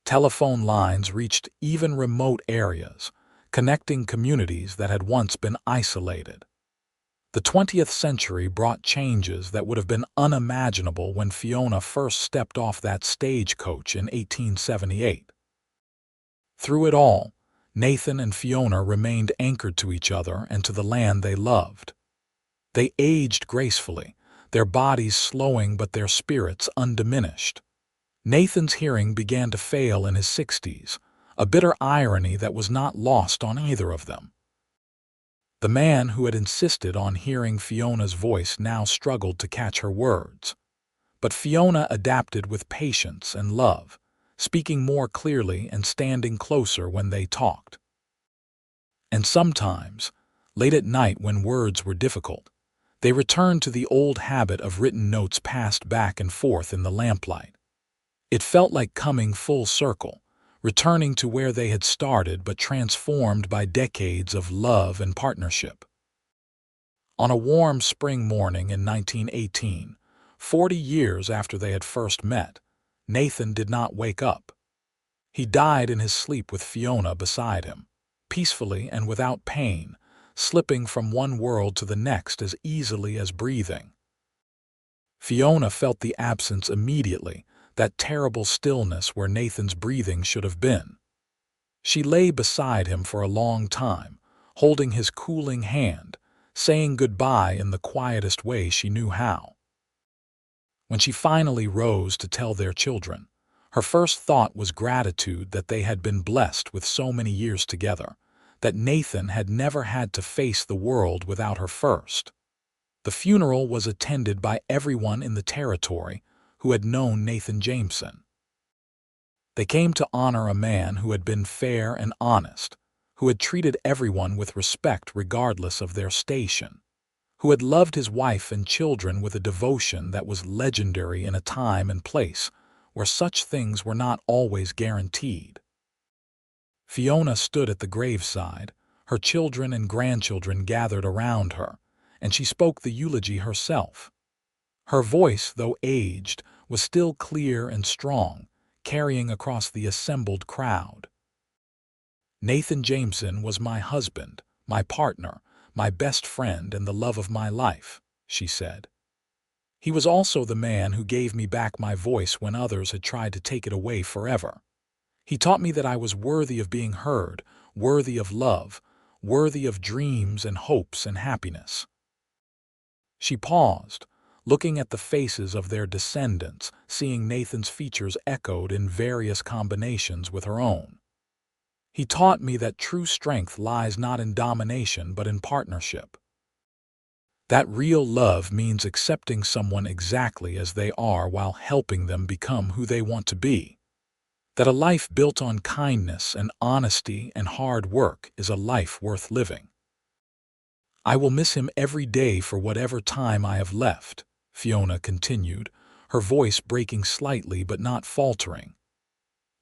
Telephone lines reached even remote areas, connecting communities that had once been isolated. The 20th century brought changes that would have been unimaginable when Fiona first stepped off that stagecoach in 1878. Through it all, Nathan and Fiona remained anchored to each other and to the land they loved. They aged gracefully, their bodies slowing but their spirits undiminished. Nathan's hearing began to fail in his 60s, a bitter irony that was not lost on either of them. The man who had insisted on hearing Fiona's voice now struggled to catch her words. But Fiona adapted with patience and love, speaking more clearly and standing closer when they talked. And sometimes, late at night when words were difficult, they returned to the old habit of written notes passed back and forth in the lamplight. It felt like coming full circle, returning to where they had started but transformed by decades of love and partnership. On a warm spring morning in 1918, 40 years after they had first met, Nathan did not wake up. He died in his sleep with Fiona beside him, peacefully and without pain, slipping from one world to the next as easily as breathing. Fiona felt the absence immediately, that terrible stillness where Nathan's breathing should have been. She lay beside him for a long time, holding his cooling hand, saying goodbye in the quietest way she knew how. When she finally rose to tell their children, her first thought was gratitude that they had been blessed with so many years together, that Nathan had never had to face the world without her first. The funeral was attended by everyone in the territory who had known Nathan Jameson. They came to honor a man who had been fair and honest, who had treated everyone with respect regardless of their station, who had loved his wife and children with a devotion that was legendary in a time and place where such things were not always guaranteed. Fiona stood at the graveside, her children and grandchildren gathered around her, and she spoke the eulogy herself. Her voice, though aged, was still clear and strong, carrying across the assembled crowd. "Nathan Jameson was my husband, my partner, my best friend and the love of my life," she said. "He was also the man who gave me back my voice when others had tried to take it away forever. He taught me that I was worthy of being heard, worthy of love, worthy of dreams and hopes and happiness." She paused, looking at the faces of their descendants, seeing Nathan's features echoed in various combinations with her own. "He taught me that true strength lies not in domination but in partnership. That real love means accepting someone exactly as they are while helping them become who they want to be. That a life built on kindness and honesty and hard work is a life worth living. I will miss him every day for whatever time I have left," Fiona continued, her voice breaking slightly but not faltering.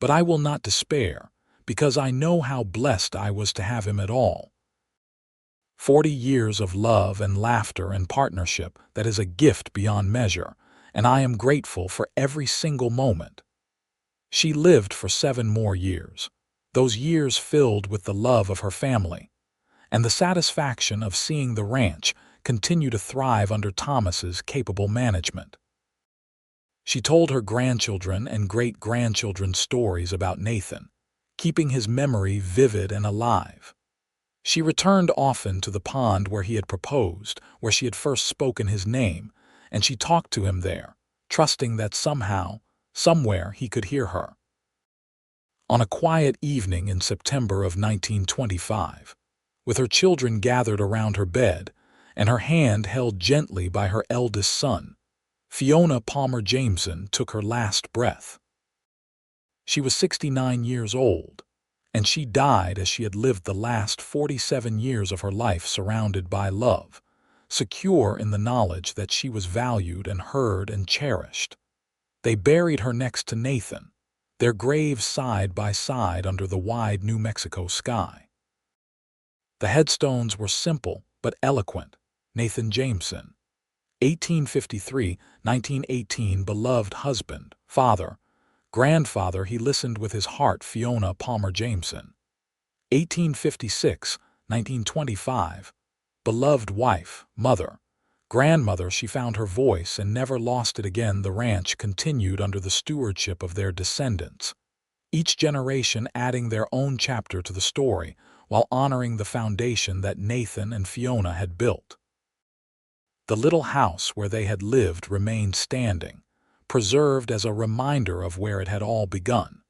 "But I will not despair, because I know how blessed I was to have him at all. 40 years of love and laughter and partnership, that is a gift beyond measure, and I am grateful for every single moment." She lived for 7 more years, those years filled with the love of her family, and the satisfaction of seeing the ranch continue to thrive under Thomas's capable management. She told her grandchildren and great-grandchildren stories about Nathan, keeping his memory vivid and alive. She returned often to the pond where he had proposed, where she had first spoken his name, and she talked to him there, trusting that somehow, somewhere he could hear her. On a quiet evening in September of 1925, with her children gathered around her bed and her hand held gently by her eldest son, Fiona Palmer Jameson took her last breath. She was 69 years old, and she died as she had lived the last 47 years of her life surrounded by love, secure in the knowledge that she was valued and heard and cherished. They buried her next to Nathan, their graves side by side under the wide New Mexico sky. The headstones were simple but eloquent. Nathan Jameson, 1853-1918, beloved husband, father, grandfather. He listened with his heart. Fiona Palmer Jameson, 1856-1925, beloved wife, mother, grandmother. She found her voice and never lost it again. The ranch continued under the stewardship of their descendants, each generation adding their own chapter to the story while honoring the foundation that Nathan and Fiona had built. The little house where they had lived remained standing, preserved as a reminder of where it had all begun.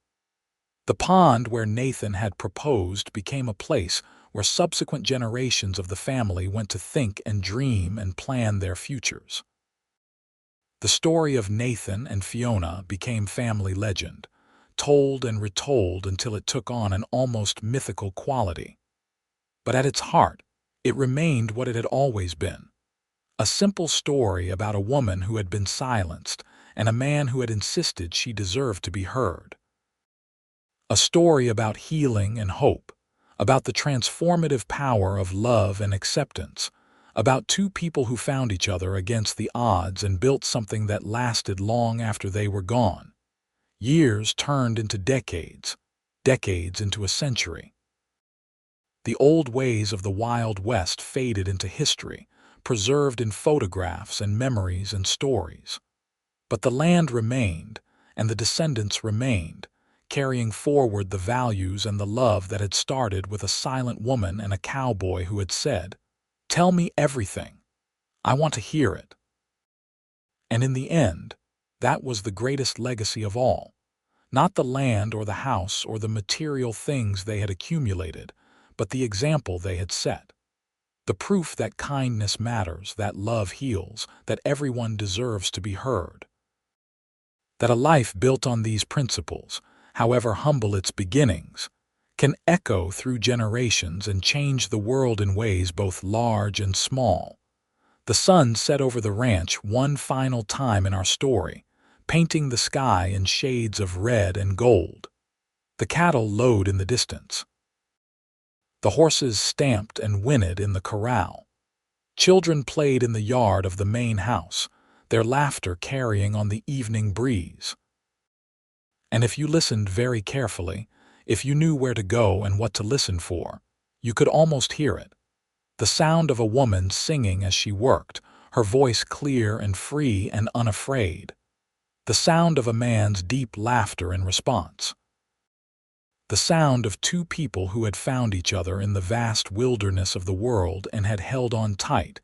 The pond where Nathan had proposed became a place where subsequent generations of the family went to think and dream and plan their futures. The story of Nathan and Fiona became family legend, told and retold until it took on an almost mythical quality. But at its heart, it remained what it had always been: a simple story about a woman who had been silenced and a man who had insisted she deserved to be heard. A story about healing and hope, about the transformative power of love and acceptance, about two people who found each other against the odds and built something that lasted long after they were gone. Years turned into decades, decades into a century. The old ways of the Wild West faded into history, preserved in photographs and memories and stories. But the land remained, and the descendants remained, carrying forward the values and the love that had started with a silent woman and a cowboy who had said, "Tell me everything. I want to hear it." And in the end, that was the greatest legacy of all. Not the land or the house or the material things they had accumulated, but the example they had set. The proof that kindness matters, that love heals, that everyone deserves to be heard. That a life built on these principles, however humble its beginnings, can echo through generations and change the world in ways both large and small. The sun set over the ranch one final time in our story, painting the sky in shades of red and gold. The cattle lowed in the distance. The horses stamped and whinnied in the corral. Children played in the yard of the main house, their laughter carrying on the evening breeze. And if you listened very carefully, if you knew where to go and what to listen for, you could almost hear it. The sound of a woman singing as she worked, her voice clear and free and unafraid. The sound of a man's deep laughter in response. The sound of two people who had found each other in the vast wilderness of the world and had held on tight,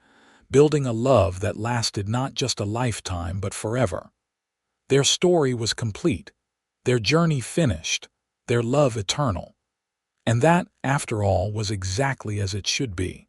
building a love that lasted not just a lifetime but forever. Their story was complete, their journey finished, their love eternal. And that, after all, was exactly as it should be.